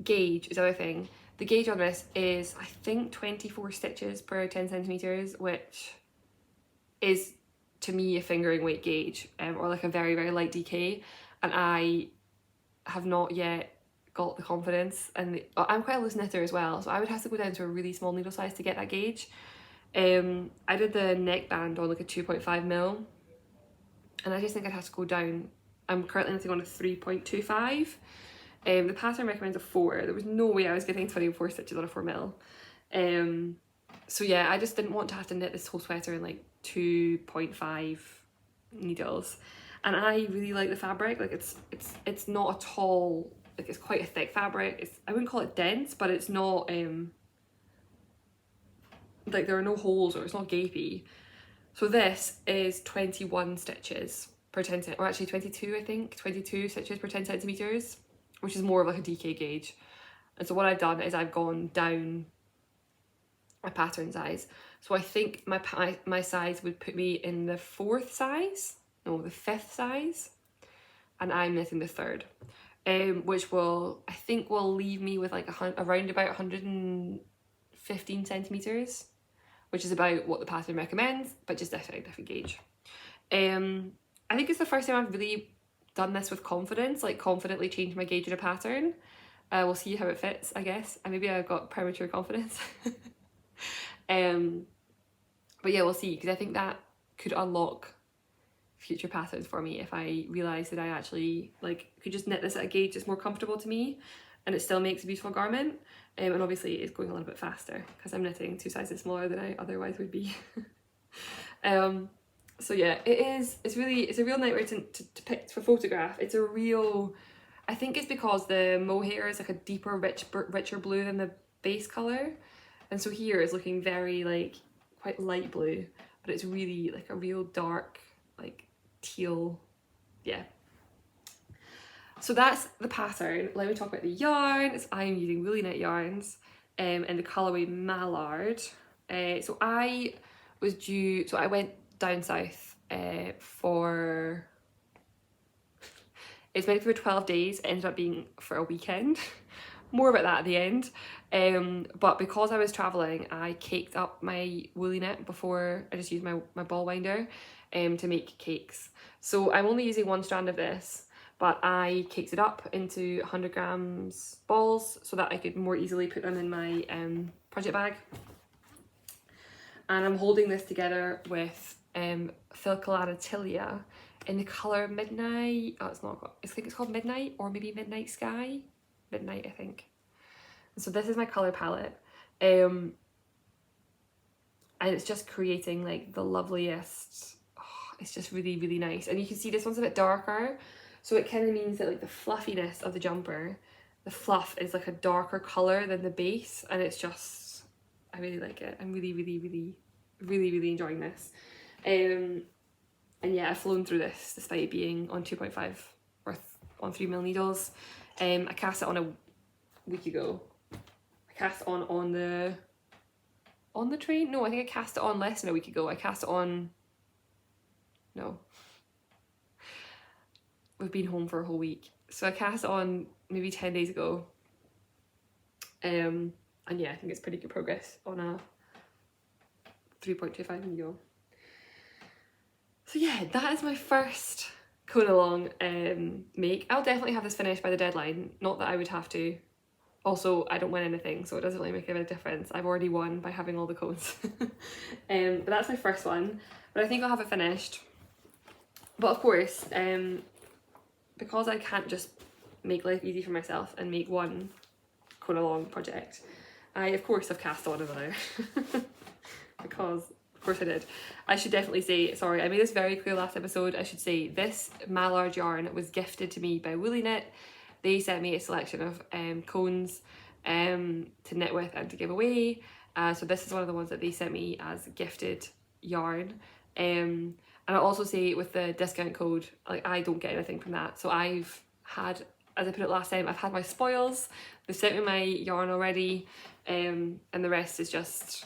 Gauge is the other thing. The gauge on this is, I think, 24 stitches per 10 centimeters, which is to me a fingering weight gauge, or like a very, very light DK, and I have not yet got the confidence, and I'm quite a loose knitter as well, so I would have to go down to a really small needle size to get that gauge. I did the neckband on like a 2.5mm, and I just think I'd have to go down. I'm currently knitting on a 3.25. The pattern recommends a 4. There was no way I was getting 24 stitches on a 4mm. So yeah, I just didn't want to have to knit this whole sweater in like 2.5 needles, and I really like the fabric. Like it's not at all, like it's quite a thick fabric. I wouldn't call it dense, but it's not like there are no holes or it's not gapey. So this is 21 stitches per 10 cent, or actually 22, I think, 22 stitches per 10 centimeters, which is more of like a DK gauge. And so what I've done is I've gone down a pattern size. So I think my size would put me in the 5th size, and I'm knitting the 3rd, which will, I think, will leave me with like around about 115 centimeters, which is about what the pattern recommends, but just definitely a different gauge. I think it's the first time I've really done this with confidence, like confidently changed my gauge in a pattern. We'll see how it fits, I guess, and maybe I've got premature confidence. But yeah, we'll see, because I think that could unlock future patterns for me if I realise that I actually like could just knit this at a gauge that's more comfortable to me, and it still makes a beautiful garment. And obviously it's going a little bit faster because I'm knitting 2 sizes smaller than I otherwise would be. So yeah, it's a real nightmare to pick for photograph. It's a real, I think it's because the mohair is like a deeper, richer blue than the base colour, and so here it's looking very like quite light blue, but it's really like a real dark like teal. Yeah. So that's the pattern. Let me talk about the yarns. I'm using Woolyknit yarns in the colourway Mallard. So I went down south for, it's meant for 12 days, it ended up being for a weekend. More about that at the end. But because I was travelling, I caked up my Woolyknit before. I just used my ball winder to make cakes. So I'm only using 1 strand of this, but I caked it up into 100 grams balls so that I could more easily put them in my project bag. And I'm holding this together with Filcalanatilia in the colour Midnight. Oh, it's not. I think it's called Midnight, or maybe Midnight Sky. Midnight, I think. And so this is my colour palette, and it's just creating like the loveliest. Oh, it's just really, really nice. And you can see this one's a bit darker, so it kind of means that like the fluffiness of the jumper, the fluff is like a darker colour than the base, and it's just, I really like it. I'm really, really, really, really, really enjoying this. And yeah, I've flown through this despite it being on 2.5 or on 3mm needles. I cast it on a week ago. I cast it on the train? No, I think I cast it on less than a week ago. I cast it on, no. We've been home for a whole week. So I cast it on maybe 10 days ago. And yeah, I think it's pretty good progress on a 3.25 needle. So yeah, that is my first Conealong make. I'll definitely have this finished by the deadline. Not that I would have to. Also, I don't win anything, so it doesn't really make a bit of difference. I've already won by having all the cones. But that's my first one. But I think I'll have it finished. But of course, because I can't just make life easy for myself and make one Conealong project, I of course have cast on another. Because of course I did. I should definitely say, sorry, I made this very clear last episode. I should say this Mallard yarn was gifted to me by Woolyknit. They sent me a selection of cones to knit with and to give away. So this is one of the ones that they sent me as gifted yarn. And I'll also say with the discount code, like I don't get anything from that. So I've had, as I put it last time, I've had my spoils. They've sent me my yarn already, and the rest is just,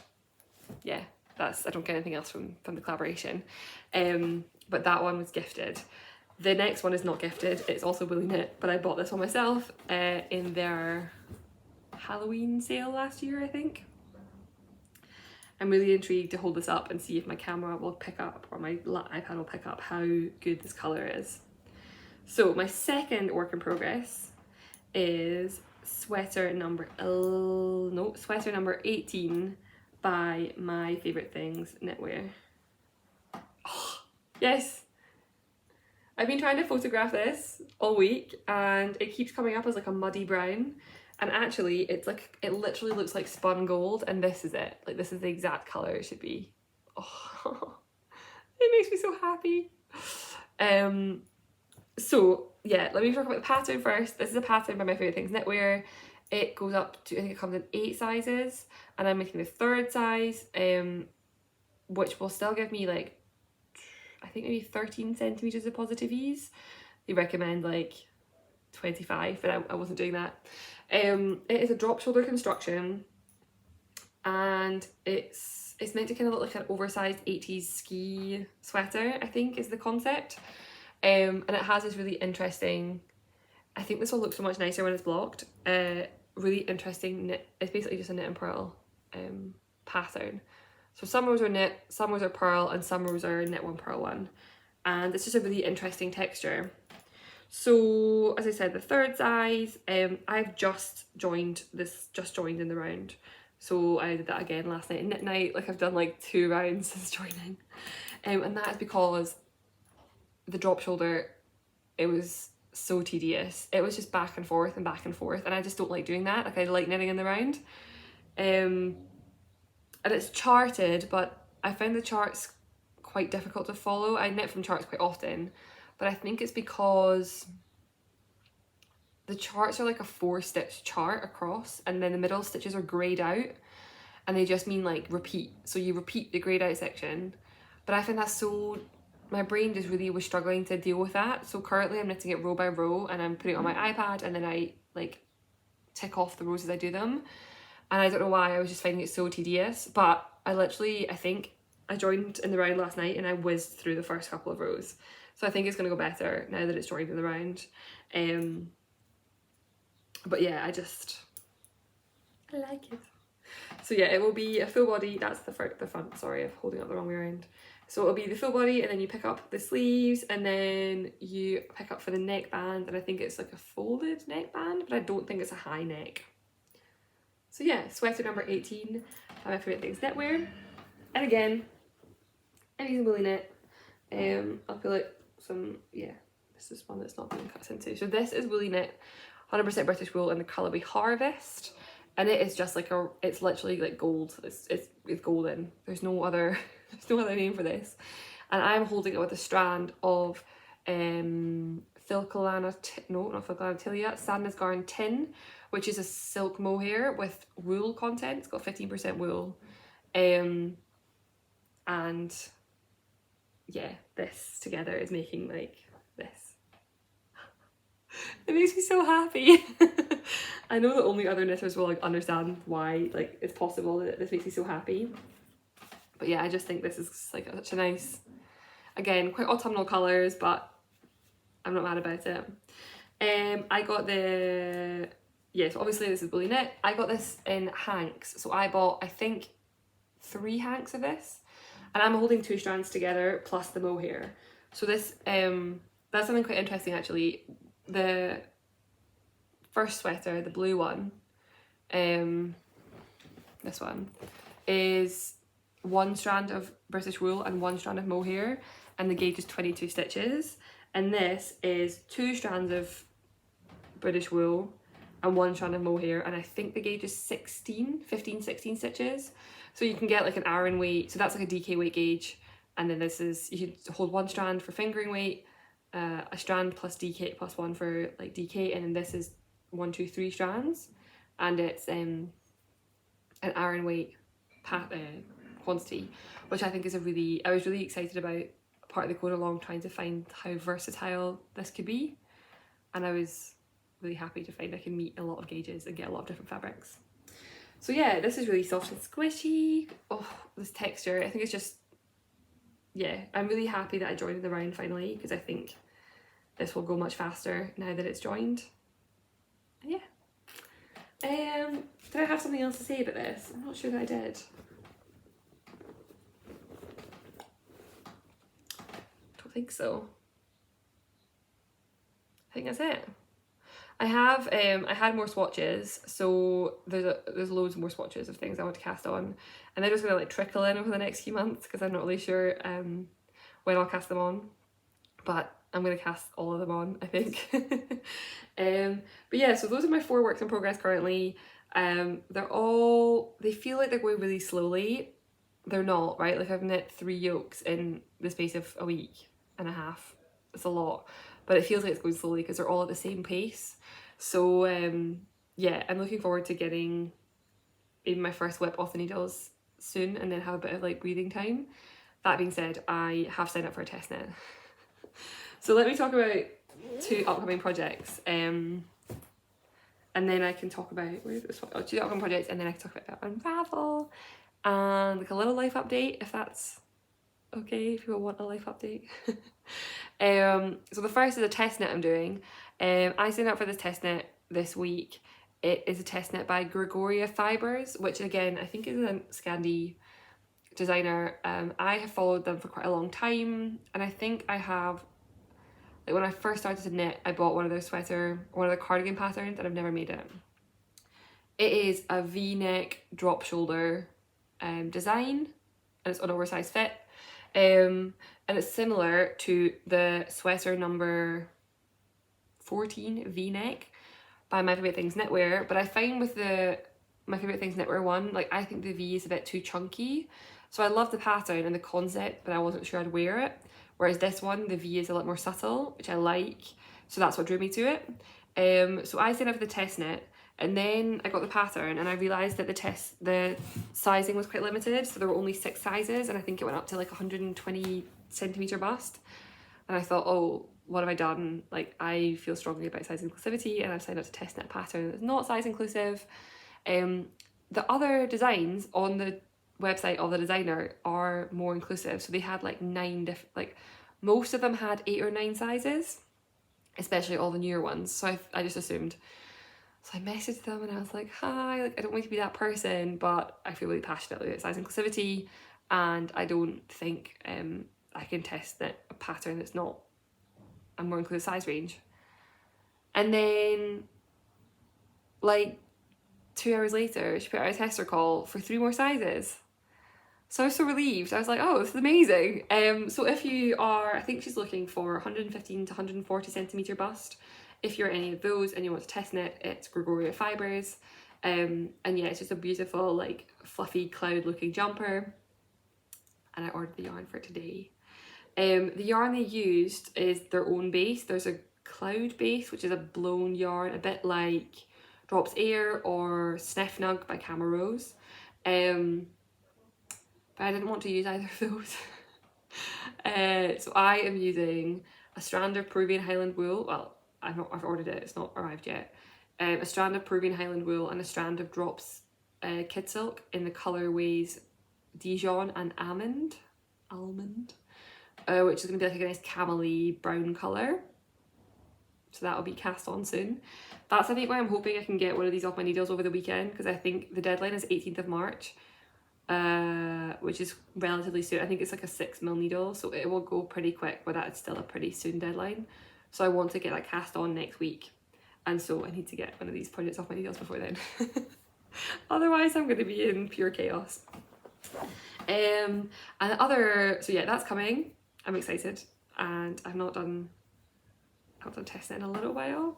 yeah, I don't get anything else from the collaboration. But that one was gifted. The next one is not gifted, it's also Woolyknit, but I bought this one myself in their Halloween sale last year, I think. I'm really intrigued to hold this up and see if my camera will pick up, or my iPad will pick up, how good this colour is. So my second work in progress is sweater number 18 by My Favourite Things Knitwear. Oh, yes! I've been trying to photograph this all week and it keeps coming up as like a muddy brown, and actually it's like, it literally looks like spun gold, and this is it. Like, this is the exact colour it should be. Oh, it makes me so happy. So yeah, let me talk about the pattern first. This is a pattern by My Favourite Things Knitwear. It goes up to, I think it comes in 8 sizes, and I'm making the 3rd size, which will still give me like, I think maybe 13 centimetres of positive ease. They recommend like 25, but I wasn't doing that. It is a drop shoulder construction, and it's meant to kind of look like an oversized 80s ski sweater, I think is the concept. And it has this really interesting, I think this will look so much nicer when it's blocked, really interesting knit. It's basically just a knit and purl pattern. So some rows are knit, some rows are purl, and some rows are knit one, purl one. And it's just a really interesting texture. So as I said, the 3rd size, I've just joined in the round. So I did that again last night in knit night. Like, I've done like 2 rounds since joining. And that is because the drop shoulder, it was so tedious. It was just back and forth, and I just don't like doing that. Like, I like knitting in the round. And it's charted, but I found the charts quite difficult to follow. I knit from charts quite often, but I think it's because the charts are like a 4-stitch chart across, and then the middle stitches are greyed out, and they just mean like repeat. So you repeat the greyed out section, but I find that so, my brain just really was struggling to deal with that. So currently I'm knitting it row by row, and I'm putting it on my iPad, and then I like tick off the rows as I do them. And I don't know why, I was just finding it so tedious, but I think I joined in the round last night and I whizzed through the first couple of rows. So I think it's going to go better now that it's joined in the round. But yeah, I like it. So yeah, it will be a full body. That's the front, sorry, I'm holding up the wrong way around. So it'll be the full body, and then you pick up the sleeves, and then you pick up for the neckband, and I think it's like a folded neckband, but I don't think it's a high neck. So yeah, sweater number 18 by My Favourite Things Knitwear. And again, I'm using Woolyknit. I'll put like some, yeah, this is one that's not being cut into. So this is Woolyknit 100% British wool in the colourway Harvest. And it is just like it's literally like gold. It's golden. There's no other name for this. And I'm holding it with a strand of Sandnes Garn Tin, which is a silk mohair with wool content. It's got 15% wool. And yeah, this together is making like this. It makes me so happy. I know that only other knitters will like understand why like it's possible that this makes me so happy. But yeah, I just think this is like such a nice, again, quite autumnal colours, but I'm not mad about it. I got the, yes, obviously this is Woolyknit. I got this in hanks. So I bought, I think, 3 hanks of this. And I'm holding 2 strands together plus the mohair. So this, that's something quite interesting actually. The first sweater, the blue one, this one, is 1 strand of British wool and 1 strand of mohair, and the gauge is 22 stitches. And this is 2 strands of British wool and 1 strand of mohair, and I think the gauge is 15, 16 stitches. So you can get like an Aran weight, so that's like a DK weight gauge, and then this is, you can hold 1 strand for fingering weight, a strand plus DK plus 1 for like DK, and then this is 1, 2, 3 strands, and it's an Aran weight quantity, which I think is I was really excited about part of the Conealong, trying to find how versatile this could be, and I was really happy to find I can meet a lot of gauges and get a lot of different fabrics. So yeah, this is really soft and squishy. Oh, this texture, I think it's just, yeah, I'm really happy that I joined in the round finally, because I think this will go much faster now that it's joined. And yeah, Did I have something else to say about this? I'm not sure that I did. Don't think so. I think that's it. I had more swatches, so there's loads more swatches of things I want to cast on, and they're just gonna like trickle in over the next few months because I'm not really sure when I'll cast them on, but I'm gonna cast all of them on, I think. But yeah, so those are my 4 works in progress currently. They feel like they're going really slowly. They're not, right? Like I've knit 3 yolks in the space of a week and a half. It's a lot, but it feels like it's going slowly because they're all at the same pace. So yeah, I'm looking forward to getting maybe my first whip off the needles soon and then have a bit of like breathing time. That being said, I have signed up for a test knit. So let me talk about 2 upcoming projects, and then I can talk about 2 upcoming projects, and then I can talk about Unravel and like a little life update, if that's okay, if you want a life update. So the first is a test knit I'm doing. I signed up for this test knit this week. It is a test knit by Creabea Fibres, which again I think is a Scandi designer. I have followed them for quite a long time, and I think I have, like when I first started to knit, I bought one of their cardigan patterns, and I've never made it. It is a V-neck drop shoulder design, and it's an oversized fit. And it's similar to the sweater number 14 V-neck by My Favourite Things Knitwear, but I find with the My Favourite Things Knitwear one, like I think the V is a bit too chunky. So I love the pattern and the concept, but I wasn't sure I'd wear it. Whereas this one, the V is a lot more subtle, which I like. So that's what drew me to it. So I signed up for the test knit, and then I got the pattern and I realised that the sizing was quite limited. So there were only 6 sizes, and I think it went up to like 120 centimetre bust. And I thought, oh, what have I done? Like I feel strongly about size inclusivity, and I've signed up to test knit a pattern that's not size inclusive. The other designs on the website of the designer are more inclusive. So they had like 9 different, like most of them had 8 or 9 sizes, especially all the newer ones. So I just assumed. So I messaged them and I was like, hi, like I don't want to be that person, but I feel really passionate about size inclusivity, and I don't think I can test that a pattern that's not a more inclusive size range. And then like 2 hours later, she put out a tester call for 3 more sizes. So I was so relieved. I was like, oh, this is amazing. So if you are, I think she's looking for 115 to 140 centimetre bust. If you're any of those and you want to test knit, it's Creabea Fibres. And yeah, it's just a beautiful, like fluffy cloud looking jumper. And I ordered the yarn for it today. The yarn they used is their own base. There's a cloud base, which is a blown yarn, a bit like Drops Air or Sniff Nug by Camera Rose. But I didn't want to use either of those. So I am using a strand of Peruvian Highland wool. Well, I've ordered it, it's not arrived yet. A strand of Peruvian Highland wool and a strand of Drops Kid Silk in the colourways Dijon and Almond, which is going to be like a nice camely brown colour. So that'll be cast on soon. That's I think why I'm hoping I can get one of these off my needles over the weekend, because I think the deadline is 18th of March, which is relatively soon. I think it's like a 6mm needle, so it will go pretty quick, but that's still a pretty soon deadline. So I want to get that cast on next week, and so I need to get one of these projects off my needles before then. Otherwise I'm going to be in pure chaos. And so yeah, that's coming. I'm excited, and I've not done testing in a little while,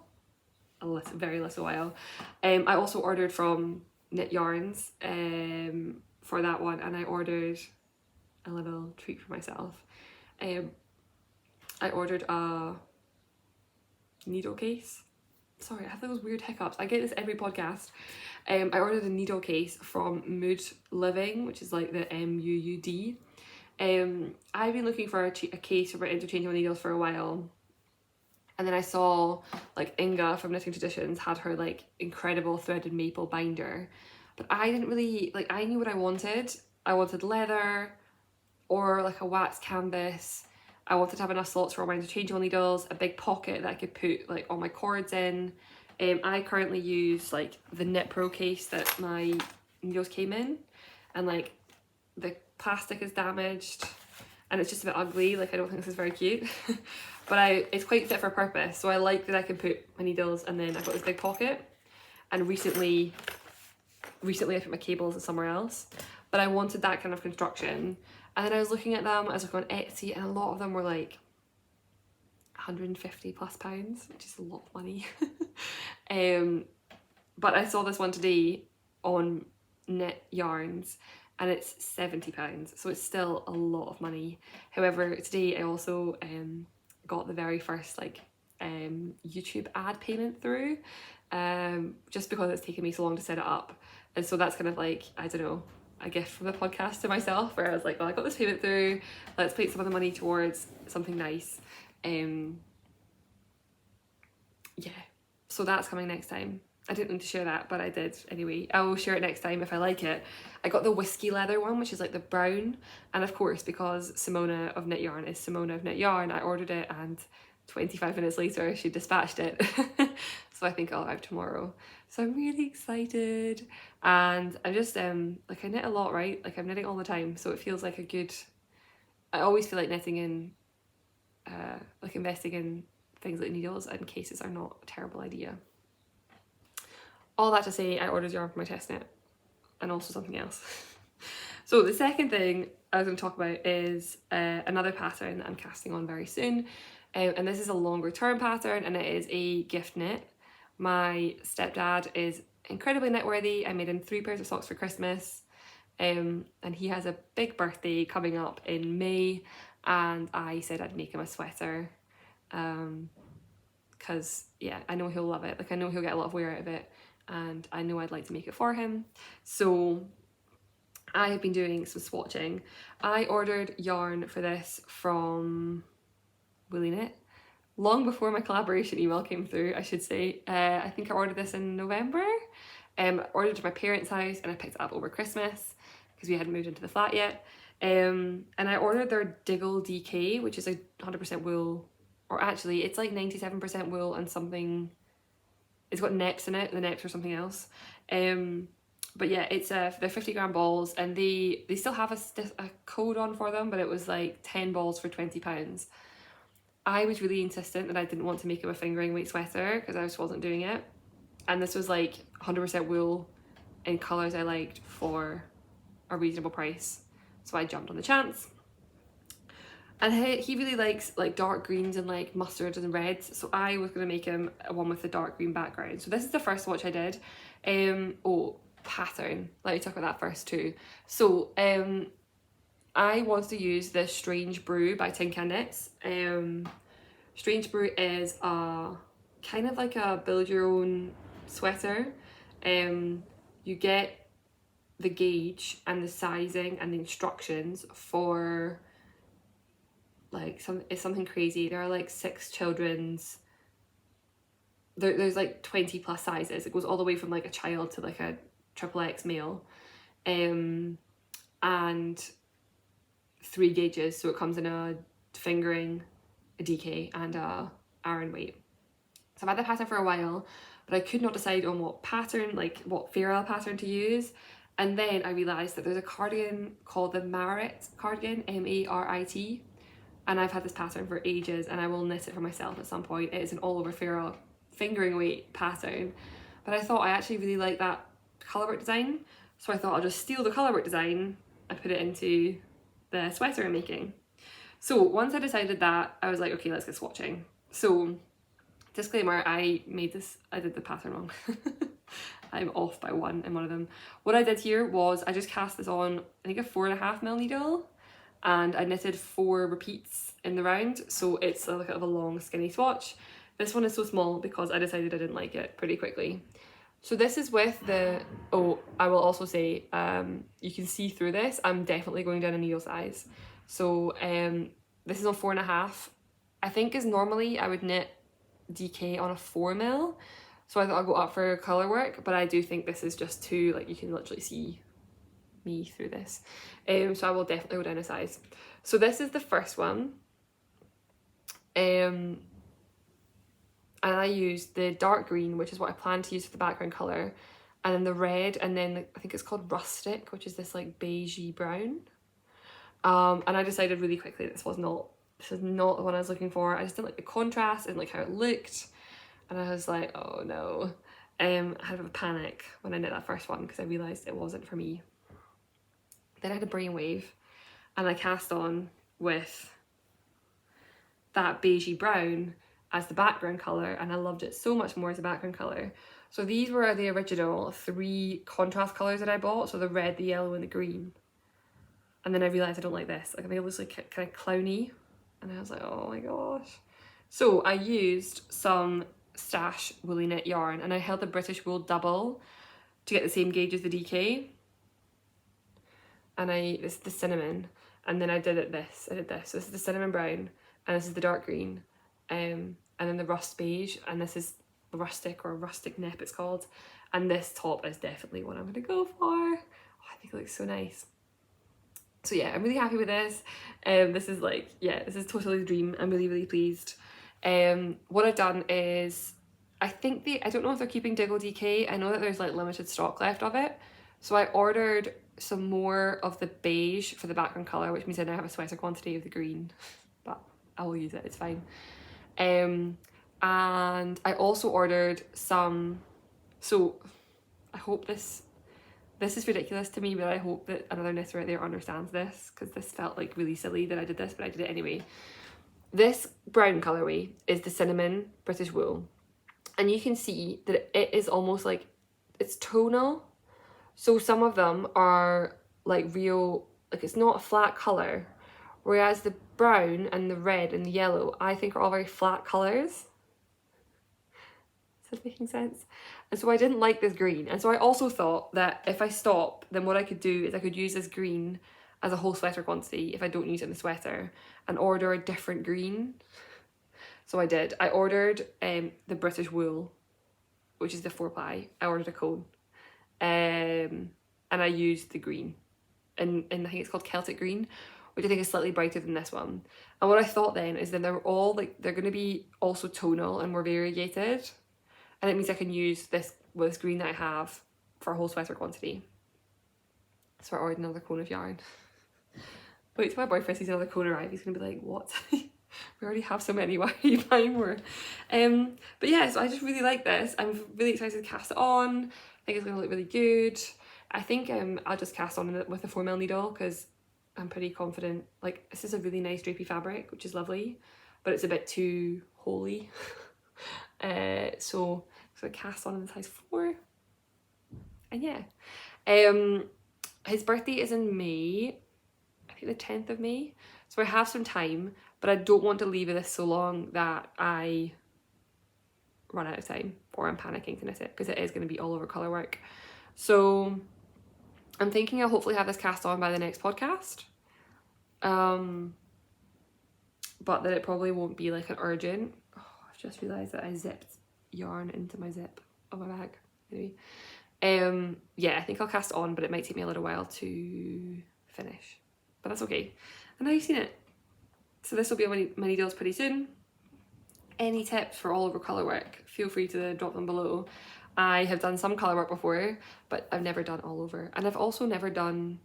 very little while. I also ordered from Knit Yarns for that one, and I ordered a little treat for myself. I ordered a needle case. Sorry, I have those weird hiccups. I get this every podcast. I ordered a needle case from Mood Living, which is like the MUUD. I've been looking for a case for interchangeable needles for a while, and then I saw like Inga from Knitting Traditions had her like incredible threaded maple binder, but I didn't really like. I knew what I wanted. I wanted leather or like a wax canvas. I wanted to have enough slots for all my interchangeable needles, a big pocket that I could put like all my cords in, I currently use like the Knit Pro case that my needles came in, and like the plastic is damaged and it's just a bit ugly. Like I don't think this is very cute. But it's quite fit for purpose, so I like that I can put my needles, and then I've got this big pocket. And recently I put my cables somewhere else, but I wanted that kind of construction. And then I was looking at them, I was looking on Etsy, and a lot of them were like 150 plus pounds, which is a lot of money. But I saw this one today on Knit Yarns, and it's £70, so it's still a lot of money. However, today I also got the very first like YouTube ad payment through, just because it's taken me so long to set it up. And so that's kind of like, I don't know, a gift from the podcast to myself, where I was like, well, I got this payment through, let's put some of the money towards something nice. Yeah, so that's coming next time. I didn't need to share that, but I did anyway. I will share it next time if I like it. I got the whiskey leather one, which is like the brown, and of course, because Simona of Knit Yarn is Simona of Knit Yarn, I ordered it, and 25 minutes later she dispatched it. So I think I'll arrive tomorrow, so I'm really excited. And I'm just like, I knit a lot, right? Like I'm knitting all the time, so it feels like a good, I always feel like knitting in like investing in things like needles and cases are not a terrible idea. All that to say, I ordered yarn for my test knit, and also something else. So the second thing I was going to talk about is another pattern that I'm casting on very soon. And this is a longer term pattern, and it is a gift knit. My stepdad is incredibly knit worthy. I made him 3 pairs of socks for Christmas, and he has a big birthday coming up in May, and I said I'd make him a sweater, because yeah, I know he'll love it. Like I know he'll get a lot of wear out of it, and I know I'd like to make it for him. So I have been doing some swatching. I ordered yarn for this from Woolyknit long before my collaboration email came through, I should say. I think I ordered this in November. I ordered it to my parents' house, and I picked it up over Christmas because we hadn't moved into the flat yet. And I ordered their Diggle DK, which is a 100% wool, or actually it's like 97% wool and something, it's got neps in it, the neps are something else. But yeah, it's they're 50-gram balls, and they still have a code on for them, but it was like 10 balls for £20. I was really insistent that I didn't want to make him a fingering weight sweater because I just wasn't doing it, and this was like 100% wool in colours I liked for a reasonable price, so I jumped on the chance. And he really likes like dark greens and like mustards and reds, so I was going to make him one with the dark green background. So this is the first swatch I did. Pattern, let me talk about that first too. So I wanted to use this Strange Brew by Tin Can Knits. Strange Brew is a kind of like a build your own sweater. You get the gauge and the sizing and the instructions for like it's something crazy. There are like 6 children's, there's like 20 plus sizes. It goes all the way from like a child to like a XXX male, and 3 gauges, so it comes in a fingering, a DK, and a Aran weight. So I've had the pattern for a while, but I could not decide on what pattern, like what ferrule pattern to use. And then I realised that there's a cardigan called the Marit cardigan, M-A-R-I-T, and I've had this pattern for ages, and I will knit it for myself at some point. It is an all over ferrule fingering weight pattern, but I thought I actually really like that colourwork design, so I thought I'll just steal the colourwork design and put it into the sweater I'm making. So once I decided that, I was like, okay, let's get swatching. So disclaimer, I did the pattern wrong. I'm off by 1 in one of them. What I did here was I just cast this on, I think a 4.5mm needle, and I knitted 4 repeats in the round, so it's like a long skinny swatch. This one is so small because I decided I didn't like it pretty quickly. So this is with the, I will also say, you can see through this, I'm definitely going down a needle size. So this is on 4.5. I think is normally I would knit DK on a 4mm. So I thought I'll go up for colour work, but I do think this is just too, like you can literally see me through this. So I will definitely go down a size. So this is the first one. And and I used the dark green, which is what I plan to use for the background colour, and then the red, and then I think it's called rustic, which is this like beigey brown. And I decided really quickly this is not the one I was looking for. I just didn't like the contrast and like how it looked, and I was like, oh no. I had a bit of a panic when I knit that first one because I realised it wasn't for me. Then I had a brainwave, and I cast on with that beigey brown as the background colour, and I loved it so much more as a background colour. So these were the original 3 contrast colours that I bought, so the red, the yellow and the green. And then I realised I don't like this. Like, I think it looks like kind of clowny, and I was like, oh my gosh. So I used some Stash Woolyknit yarn, and I held the British Wool double to get the same gauge as the DK. And this is the cinnamon, and then I did this. So this is the cinnamon brown, and this is the dark green, and then the rust beige, and this is the rustic or rustic nip it's called. And this top is definitely what I'm gonna go for. Oh, I think it looks so nice. So yeah, I'm really happy with this. This is like, yeah, this is totally the dream. I'm really, really pleased. What I've done is, I don't know if they're keeping Diggle DK. I know that there's like limited stock left of it. So I ordered some more of the beige for the background colour, which means I now have a sweater quantity of the green, but I will use it, it's fine. And I also ordered some, so I hope this is ridiculous to me, but I hope that another knitter out there understands this, because this felt like really silly that I did this, but I did it anyway. This brown colourway is the cinnamon British wool, and you can see that it is almost like, it's tonal. So some of them are like real, like it's not a flat colour, whereas the brown and the red and the yellow I think are all very flat colours. Is this making sense? And so I didn't like this green, and so I also thought that if I stop, then what I could do is I could use this green as a whole sweater quantity if I don't use it in the sweater, and order a different green. So I did. I ordered the British Wool, which is the 4-ply. I ordered a cone. And I used the green, and I think it's called Celtic green, which I think is slightly brighter than this one. And what I thought then is then they're all like, they're going to be also tonal and more variegated, and it means I can use this green that I have for a whole sweater quantity. So I ordered another cone of yarn. Wait till my boyfriend sees another cone arrive, he's gonna be like, what? We already have so many, why are you buying more? But yeah, so I just really like this. I'm really excited to cast it on. I think it's going to look really good. I think I'll just cast on with a 4mm needle, because I'm pretty confident. Like, this is a really nice drapey fabric, which is lovely, but it's a bit too holey. So I cast on in size 4. And yeah. His birthday is in May, I think the 10th of May. So I have some time, but I don't want to leave this so long that I run out of time or I'm panicking to knit it, because it is going to be all over colour work. So I'm thinking I'll hopefully have this cast on by the next podcast, but that it probably won't be like an urgent. Oh, I've just realised that I zipped yarn into my zip of my bag. Anyway, yeah, I think I'll cast on, but it might take me a little while to finish, but that's okay. And now you've seen it, so this will be on my needles pretty soon. Any tips for all over colour work, feel free to drop them below. I have done some colour work before, but I've never done all over. And I've also never done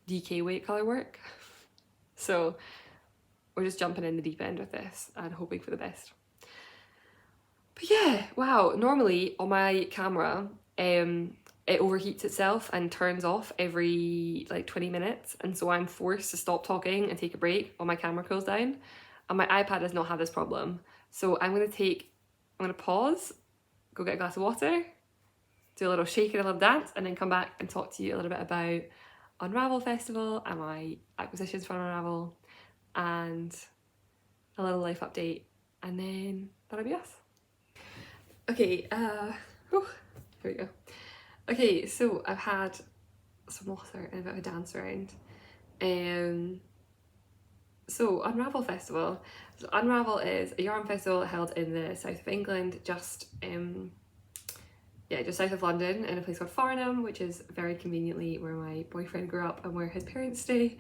DK weight colour work. So we're just jumping in the deep end with this and hoping for the best. But yeah, wow, normally on my camera, it overheats itself and turns off every like 20 minutes. And so I'm forced to stop talking and take a break while my camera cools down. And my iPad does not have this problem. So I'm gonna pause, go get a glass of water, do a little shake and a little dance, and then come back and talk to you a little bit about Unravel Festival and my acquisitions for Unravel and a little life update, and then that'll be us. Okay, here we go. Okay, so I've had some water and a bit of a dance around. So Unravel Festival. So Unravel is a yarn festival held in the south of England, just south of London, in a place called Farnham, which is very conveniently where my boyfriend grew up and where his parents stay.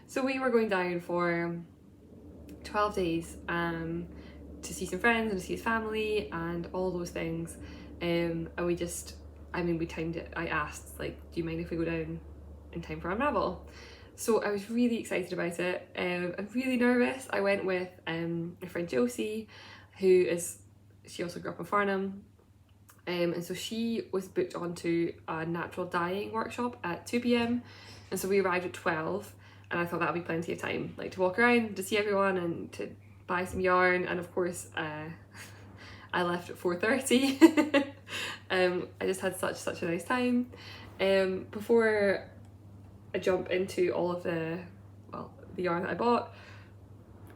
So we were going down for 12 days, to see some friends and to see his family and all those things. And we just, we timed it. I asked, like, do you mind if we go down in time for Unravel? So I was really excited about it. I'm really nervous. I went with my friend Josie, she also grew up in Farnham. And so she was booked onto a natural dyeing workshop at 2 p.m. And so we arrived at 12, and I thought that would be plenty of time, like to walk around, to see everyone and to buy some yarn. And of course, I left at 4:30. I just had such a nice time. Before I jump into all of the yarn that I bought,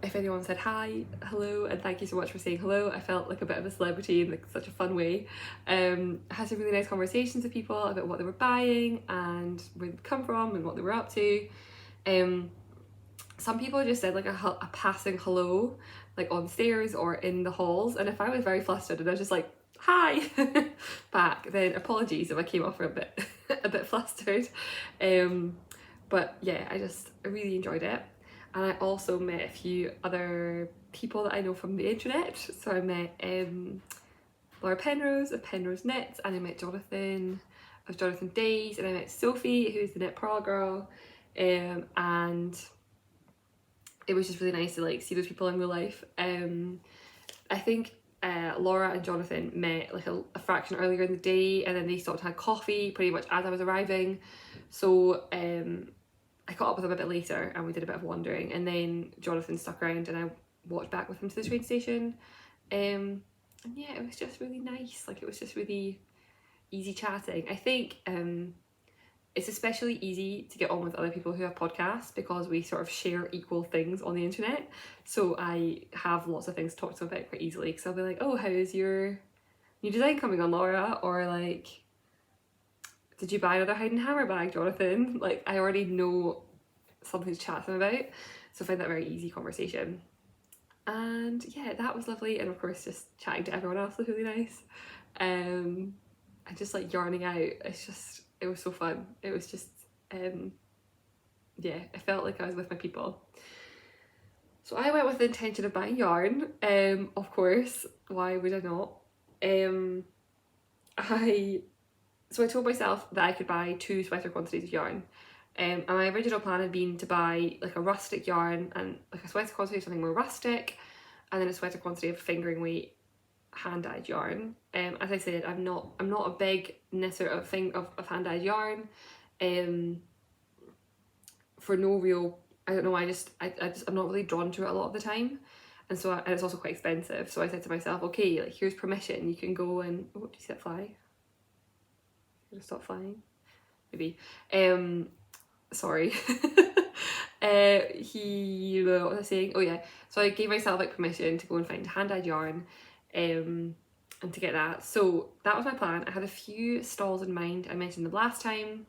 if anyone said hi, hello, and thank you so much for saying hello. I felt like a bit of a celebrity in like such a fun way. I had some really nice conversations with people about what they were buying and where they'd come from and what they were up to. Some people just said like a passing hello, like on stairs or in the halls, and if I was very flustered and I was just like hi back, then apologies if I came off a bit flustered. But yeah, I really enjoyed it. And I also met a few other people that I know from the internet. So I met Laura Penrose of Penrose Knits, and I met Jonathan of Jonathan Days, and I met Sophie, who's the Knit Pearl girl. And it was just really nice to like see those people in real life. I think Laura and Jonathan met like a fraction earlier in the day, and then they stopped and had coffee pretty much as I was arriving. So I caught up with him a bit later and we did a bit of wandering, and then Jonathan stuck around and I walked back with him to the train station. And yeah, it was just really nice. Like, it was just really easy chatting. I think it's especially easy to get on with other people who have podcasts because we sort of share equal things on the internet. So I have lots of things to talk to them about quite easily, because I'll be like, oh, how is your new design coming on, Laura? Or like, did you buy another Hide and Hammer bag, Jonathan? Like, I already know something to chat to them about, so I find that a very easy conversation. And yeah, that was lovely, and of course just chatting to everyone else was really nice. And just like yarning out, it was so fun. It was just yeah, I felt like I was with my people. So I went with the intention of buying yarn, of course, why would I not? So I told myself that I could buy 2 sweater quantities of yarn. And my original plan had been to buy like a rustic yarn and like a sweater quantity of something more rustic, and then a sweater quantity of fingering weight hand-dyed yarn. As I said, I'm not a big knitter of hand-dyed yarn. For no real, I don't know, I'm not really drawn to it a lot of the time. And so and it's also quite expensive. So I said to myself, okay, like, here's permission, you can go and, oh, do you see that fly? Gonna stop flying? Maybe. Sorry. What was I saying? Oh yeah, so I gave myself like permission to go and find hand-dyed yarn and to get that. So that was my plan. I had a few stalls in mind. I mentioned them last time.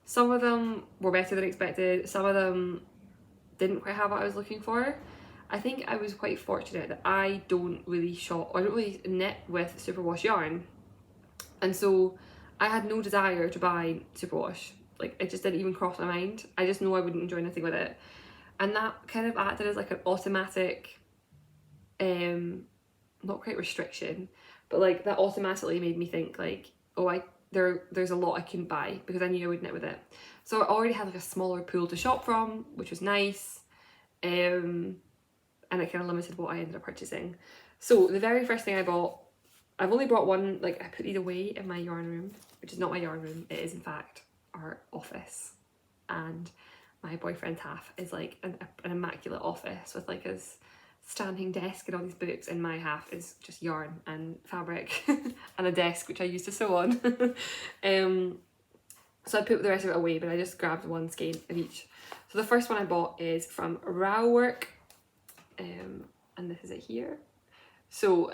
Some of them were better than expected. Some of them didn't quite have what I was looking for. I think I was quite fortunate that I don't really knit with superwash yarn, and so I had no desire to buy superwash. Like, it just didn't even cross my mind. I just know I wouldn't enjoy anything with it, and that kind of acted as like an automatic not quite restriction, but like that automatically made me think like, oh, there's a lot I couldn't buy, because I knew I would knit with it. So I already had like a smaller pool to shop from, which was nice, and it kind of limited what I ended up purchasing. So the very first thing I bought, I've only brought one, like I put these away in my yarn room, which is not my yarn room, it is in fact our office, and my boyfriend's half is like an immaculate office with like his standing desk and all these books, and my half is just yarn and fabric and a desk which I use to sew on. So I put the rest of it away, but I just grabbed one skein of each. So the first one I bought is from Work, and this is it here. So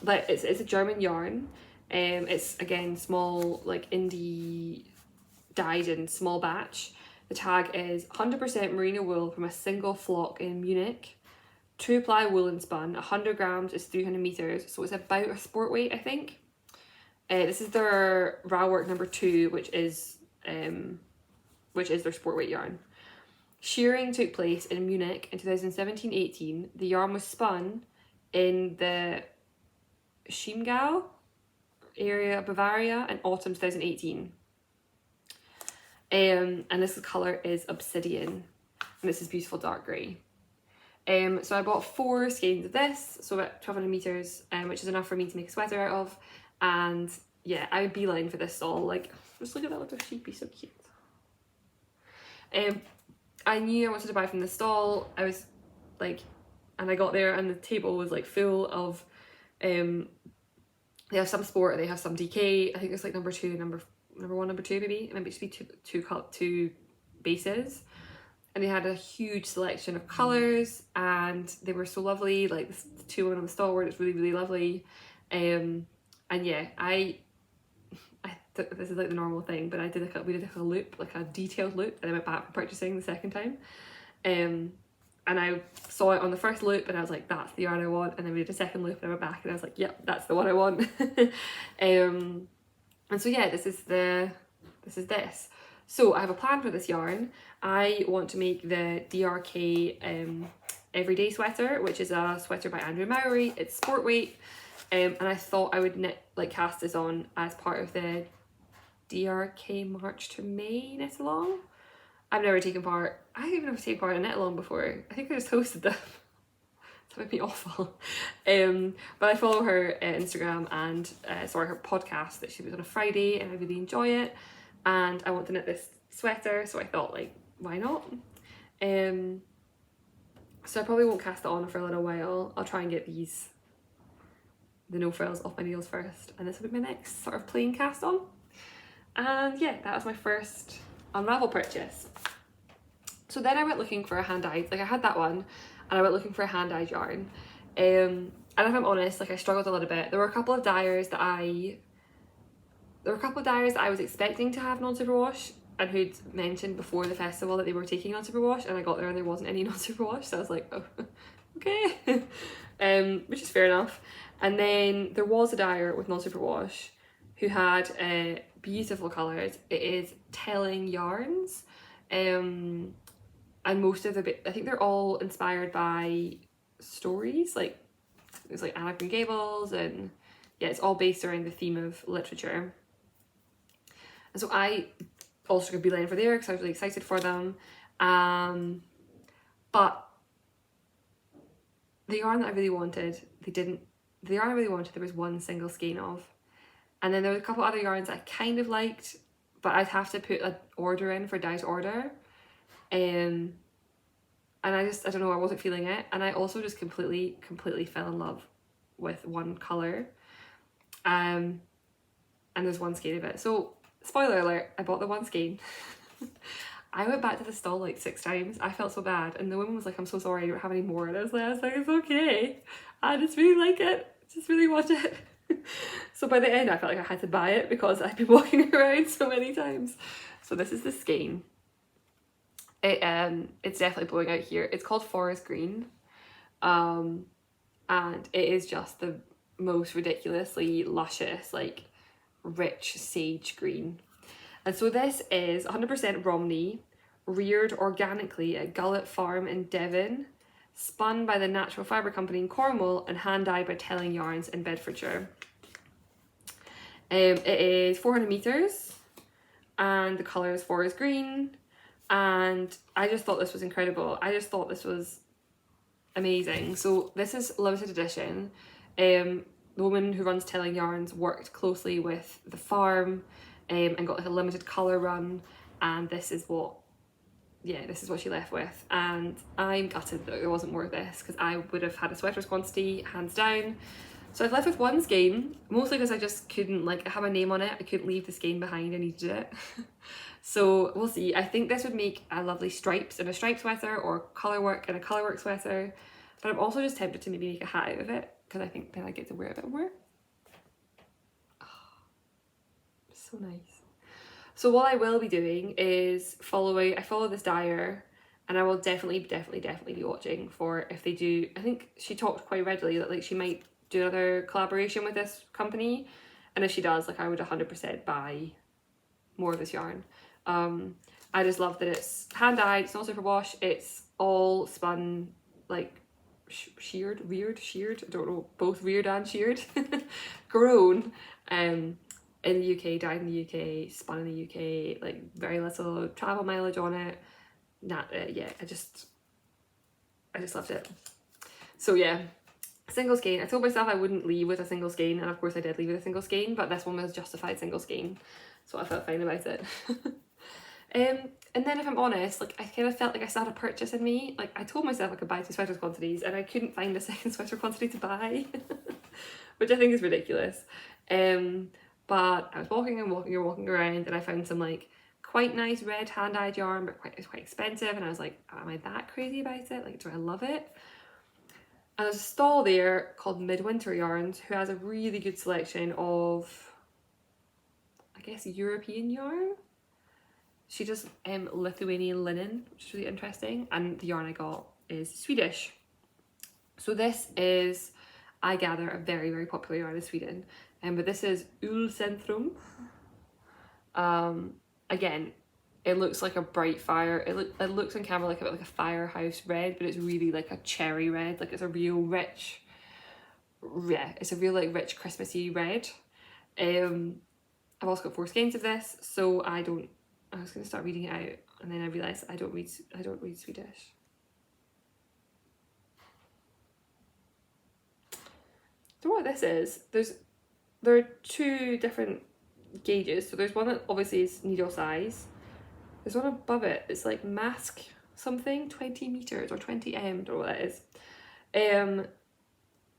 like it's a German yarn. It's again small, like indie dyed in small batch. The tag is 100% merino wool from a single flock in Munich, 2-ply woolen spun, 100 grams is 300 meters, so it's about a sport weight, I think. This is their Work number 2, which is their sport weight yarn. Shearing took place in Munich in 2017-18. The yarn was spun in the Chiemgau area of Bavaria in autumn 2018. And this colour is Obsidian, and this is beautiful dark grey. So I bought 4 skeins of this, so about 1200 metres, which is enough for me to make a sweater out of. And yeah, I would beeline for this stall. Like, just look at that little sheepy, so cute. I knew I wanted to buy from the stall. I was like, and I got there and the table was like full of, they have some sport, they have some DK. I think it's like number 2, number 1, number 2 maybe. It might just be two bases. And they had a huge selection of colours and they were so lovely. Like the 2 women on the stall were just really, really lovely. And yeah, this is like the normal thing, but we did a loop, like a detailed loop, and I went back for purchasing the second time. And I saw it on the first loop and I was like, that's the yarn I want. And then we did a second loop and I went back and I was like, yep, that's the one I want. And so yeah, this is this. So I have a plan for this yarn. I want to make the DRK Everyday Sweater, which is a sweater by Andrew Mowry. It's sport weight. And I thought I would cast this on as part of the DRK March to May knit along. I've never taken part. I haven't even taken part in a knit along before. I think I just hosted them. That would be awful. But I follow her Instagram and her podcast that she was on a Friday, and I really enjoy it. And I want to knit this sweater, so I thought, like, why not? So I probably won't cast it on for a little while. I'll try and get the no frills off my nails first, and this will be my next sort of plain cast on. And yeah, that was my first Unravel purchase. So then I went looking for a hand-dyed, like I had that one, and I went looking for a hand-dyed yarn. And if I'm honest, like I struggled a little bit. There were a couple of dyers that I was expecting to have non-superwash and who'd mentioned before the festival that they were taking non-superwash, and I got there and there wasn't any non-superwash, so I was like, oh, okay. Which is fair enough. And then there was a dyer with non-superwash who had beautiful colours. It is Telling Yarns, and most of I think they're all inspired by stories, like there's like Anne of Green Gables, and yeah, it's all based around the theme of literature. And so I also took a beeline for there because I was really excited for them. But the yarn that I really wanted, there was one single skein of. And then there were a couple other yarns I kind of liked, but I'd have to put an order in for dye to order. And I don't know, I wasn't feeling it. And I also just completely fell in love with one colour. And there's one skein of it. So, spoiler alert, I bought the one skein. I went back to the stall like 6 times. I felt so bad. And the woman was like, I'm so sorry, I don't have any more. And I was like, it's okay. I just really like it. Just really want it. So by the end, I felt like I had to buy it because I'd been walking around so many times. So this is the skein. It's definitely blowing out here. It's called Forest Green. And it is just the most ridiculously luscious, like rich sage green. And so this is 100% Romney, reared organically at Gullet Farm in Devon, spun by the Natural Fibre Company in Cornwall, and hand-dyed by Telling Yarns in Bedfordshire. It is 400 metres, and the colour is forest green, and I just thought this was incredible. I just thought this was amazing. So this is limited edition. The woman who runs Telling Yarns worked closely with the farm and got like a limited colour run, and this is what she left with. And I'm gutted that it wasn't more of this, because I would have had a sweater's quantity, hands down. So I've left with one skein, mostly because I just couldn't like have a name on it. I couldn't leave the skein behind, I needed it. So we'll see. I think this would make a lovely stripes in a striped sweater, or colour work in a colour work sweater. But I'm also just tempted to maybe make a hat out of it, because I think then I get to wear it a bit more. Oh, so nice. So what I will be doing is I follow this dyer, and I will definitely be watching for if they do. I think she talked quite readily that like she might do another collaboration with this company, and if she does, like I would 100% buy more of this yarn. I just love that it's hand dyed, it's not superwash, it's all spun like sheared, I don't know, both reared and sheared, grown in the UK, dyed in the UK, spun in the UK, like very little travel mileage on it. Yeah, I just loved it. So yeah, single skein. I told myself I wouldn't leave with a single skein, and of course I did leave with a single skein, but this one was justified single skein, so I felt fine about it. And then if I'm honest, like I kind of felt like I still had a purchase in me. Like I told myself I could buy 2 sweaters quantities and I couldn't find a second sweater quantity to buy, which I think is ridiculous. But I was walking around and I found some like quite nice red hand-dyed yarn, but it's quite expensive, and I was like, am I that crazy about it? Like, do I love it? And there's a stall there called Midwinter Yarns who has a really good selection of, I guess, European yarn. She does Lithuanian linen, which is really interesting, and the yarn I got is Swedish. So this is, I gather, a very, very popular yarn in Sweden, but this is Ullcentrum. Again, it looks like a bright fire. It looks on camera like a firehouse red, but it's really like a cherry red. Like it's a real rich, yeah, it's a real like rich Christmassy red. I've also got 4 skeins of this, so I was going to start reading it out, and then I realised I don't read Swedish. So what this is, there are 2 different gauges. So there's one that obviously is needle size. There's one above it. It's like mask something, 20 meters or 20 m. Don't know what that is.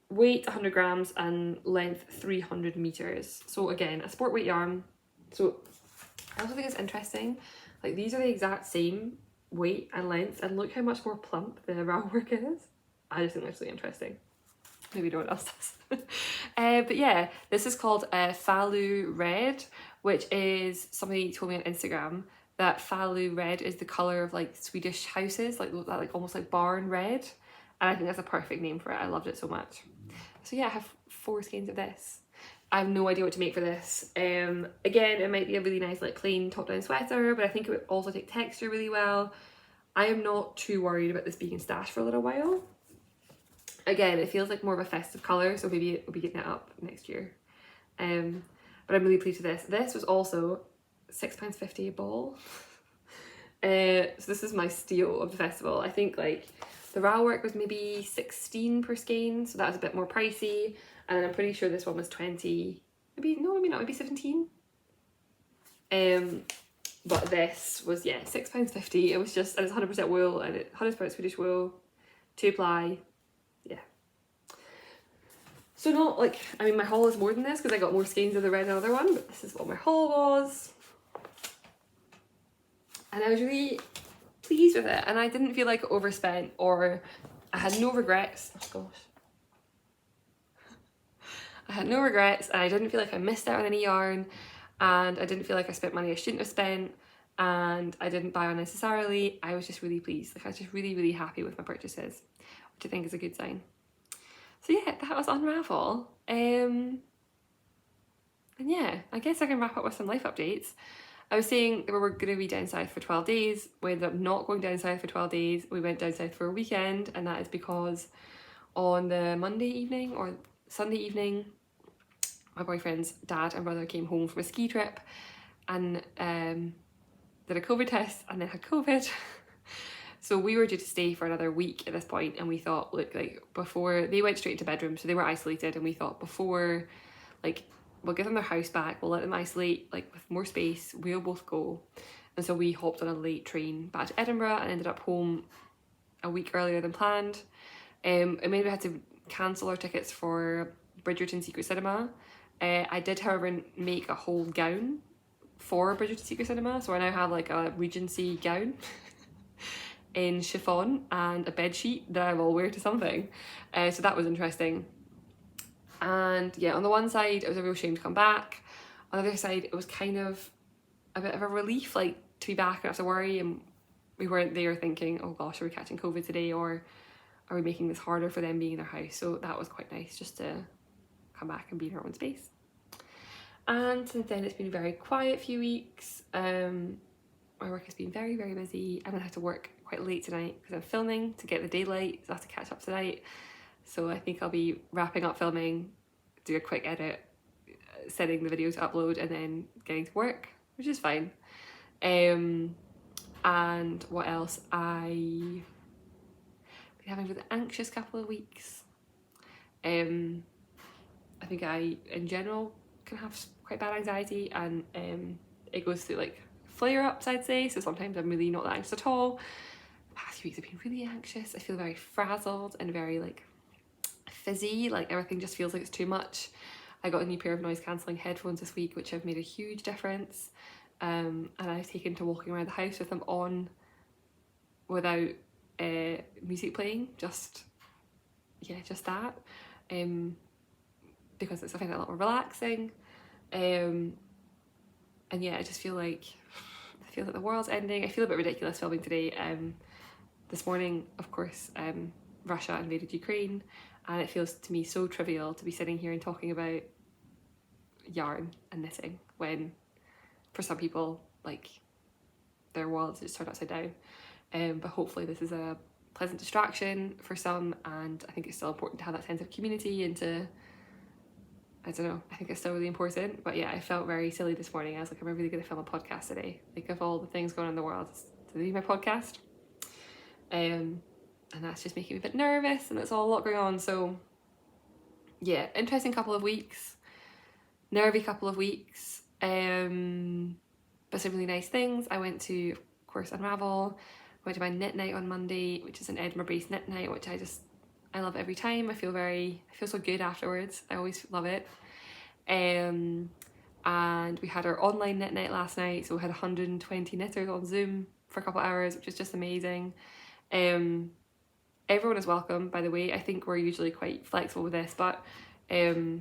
Weight 100 grams and length 300 meters. So again, a sport weight yarn. So I also think it's interesting, like these are the exact same weight and length, and look how much more plump the raw work is. I just think that's really interesting. Maybe no one else does. But yeah, this is called Falu Red, which is, somebody told me on Instagram that Falu Red is the colour of like Swedish houses, like that, like almost like barn red. And I think that's a perfect name for it. I loved it so much. So yeah, I have 4 skeins of this. I have no idea what to make for this. Again, it might be a really nice like plain top-down sweater, but I think it would also take texture really well. I am not too worried about this being in stash for a little while. Again, it feels like more of a festive colour, so maybe we'll be getting it up next year. But I'm really pleased with this. This was also £6.50 a ball. So this is my steal of the festival. I think like the raw work was maybe 16 per skein, so that was a bit more pricey. And I'm pretty sure this one was 20, maybe not, maybe 17. But this was, yeah, £6.50. It was just, and it's 100% wool, and it's 100% Swedish wool, 2 ply, yeah. So not like, I mean my haul is more than this because I got more skeins of the red and other one, but this is what my haul was. And I was really pleased with it, and I didn't feel like I overspent, or I had no regrets. Oh gosh. I had no regrets, and I didn't feel like I missed out on any yarn, and I didn't feel like I spent money I shouldn't have spent, and I didn't buy unnecessarily. I was just really pleased. Like I was just really, really happy with my purchases, which I think is a good sign. So yeah, that was Unravel. And yeah, I guess I can wrap up with some life updates. I was saying that we were going to be down south for 12 days. We ended up not going down south for 12 days. We went down south for a weekend, and that is because on the Monday evening or Sunday evening, my boyfriend's dad and brother came home from a ski trip and did a COVID test and then had COVID. So we were due to stay for another week at this point, and we thought, look, like before, they went straight into bedroom, so they were isolated, and we thought before, like, we'll give them their house back, we'll let them isolate, like with more space, we'll both go. And so we hopped on a late train back to Edinburgh and ended up home a week earlier than planned. And maybe we had to cancel our tickets for Bridgerton Secret Cinema. I did, however, make a whole gown for Bridgerton Secret Cinema, so I now have like a Regency gown in chiffon and a bed sheet that I will wear to something. So that was interesting. And yeah, on the one side it was a real shame to come back. On the other side it was kind of a bit of a relief, like to be back and not have to worry, and we weren't there thinking, oh gosh, are we catching COVID today, or are we making this harder for them being in their house? So that was quite nice, just to come back and be in our own space. And since then it's been a very quiet few weeks. my work has been very, very busy. I'm gonna have to work quite late tonight because I'm filming to get the daylight, so I have to catch up tonight. So I think I'll be wrapping up filming, do a quick edit, sending the video to upload, and then getting to work, which is fine. And what else? I've been having a really anxious couple of weeks. I think I, in general, can have quite bad anxiety, and it goes through like flare-ups, I'd say. So sometimes I'm really not that anxious at all. The past few weeks I've been really anxious. I feel very frazzled and very like fizzy, like everything just feels like it's too much. I got a new pair of noise cancelling headphones this week, which have made a huge difference. And I've taken to walking around the house with them on without music playing, just that. Because I find it a lot more relaxing. And yeah, I just feel like the world's ending. I feel a bit ridiculous filming today. This morning, of course, Russia invaded Ukraine, and it feels to me so trivial to be sitting here and talking about yarn and knitting when for some people like their world's just turned upside down. But hopefully this is a pleasant distraction for some, and I think it's still important to have that sense of community and to, I don't know, I think it's still really important. But yeah, I felt very silly this morning. I was like, am I really going to film a podcast today? Like, of all the things going on in the world, to do my podcast. And that's just making me a bit nervous, and it's all a lot going on. So yeah, interesting couple of weeks, nervy couple of weeks, but some really nice things. I went to, of course, Unravel. Went to my knit night on Monday, which is an Edinburgh-based knit night, which I love every time. I feel so good afterwards. I always love it. And we had our online knit night last night, so we had 120 knitters on Zoom for a couple of hours, which is just amazing. Everyone is welcome, by the way. I think we're usually quite flexible with this, but I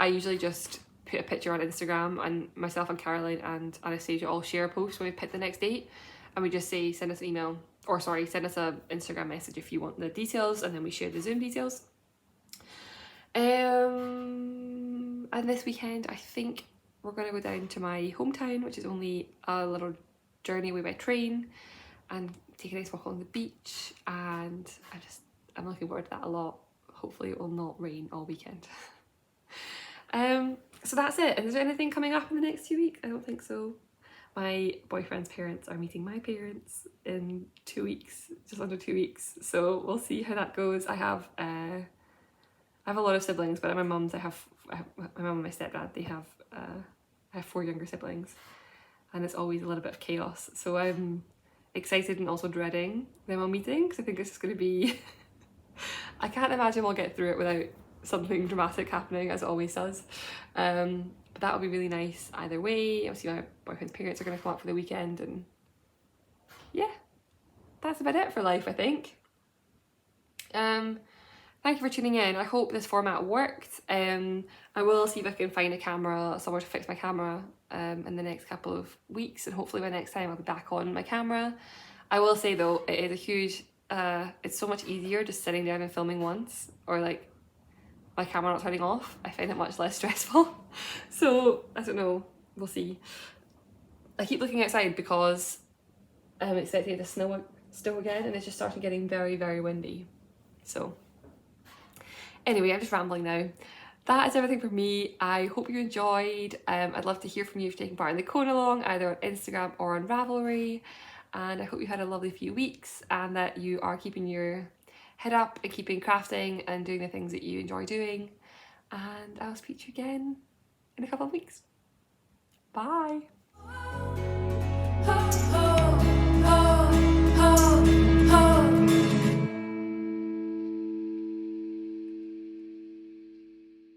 usually just put a picture on Instagram, and myself and Caroline and Anastasia all share a post when we pick the next date. And we just say, send us an email, or sorry, send us an Instagram message if you want the details, and then we share the Zoom details. And this weekend, I think we're going to go down to my hometown, which is only a little journey away by train, and take a nice walk on the beach. And I'm looking forward to that a lot. Hopefully it will not rain all weekend. So that's it. And is there anything coming up in the next 2 weeks? I don't think so. My boyfriend's parents are meeting my parents in 2 weeks, just under 2 weeks. So we'll see how that goes. I have a lot of siblings, but at my mum's, I have my mum and my stepdad. I have 4 younger siblings, and it's always a little bit of chaos. So I'm excited and also dreading them all meeting, because I think this is going to be. I can't imagine we'll get through it without something dramatic happening, as it always does. But that will be really nice either way. Obviously my boyfriend's parents are going to come up for the weekend, and yeah, that's about it for life, I think. Thank you for tuning in. I hope this format worked. I will see if I can find a camera, somewhere to fix my camera in the next couple of weeks, and hopefully by next time I'll be back on my camera. I will say though, it is a huge, it's so much easier just sitting down and filming once, or like my camera not turning off. I find it much less stressful. So I don't know, we'll see. I keep looking outside because I'm expecting the snow again, and it's just started getting very, very windy. So anyway, I'm just rambling now. That is everything from me. I hope you enjoyed. I'd love to hear from you if you're taking part in the Conealong, either on Instagram or on Ravelry. And I hope you had a lovely few weeks, and that you are keeping your head up and keeping crafting and doing the things that you enjoy doing. And I'll speak to you again in a couple of weeks. Bye.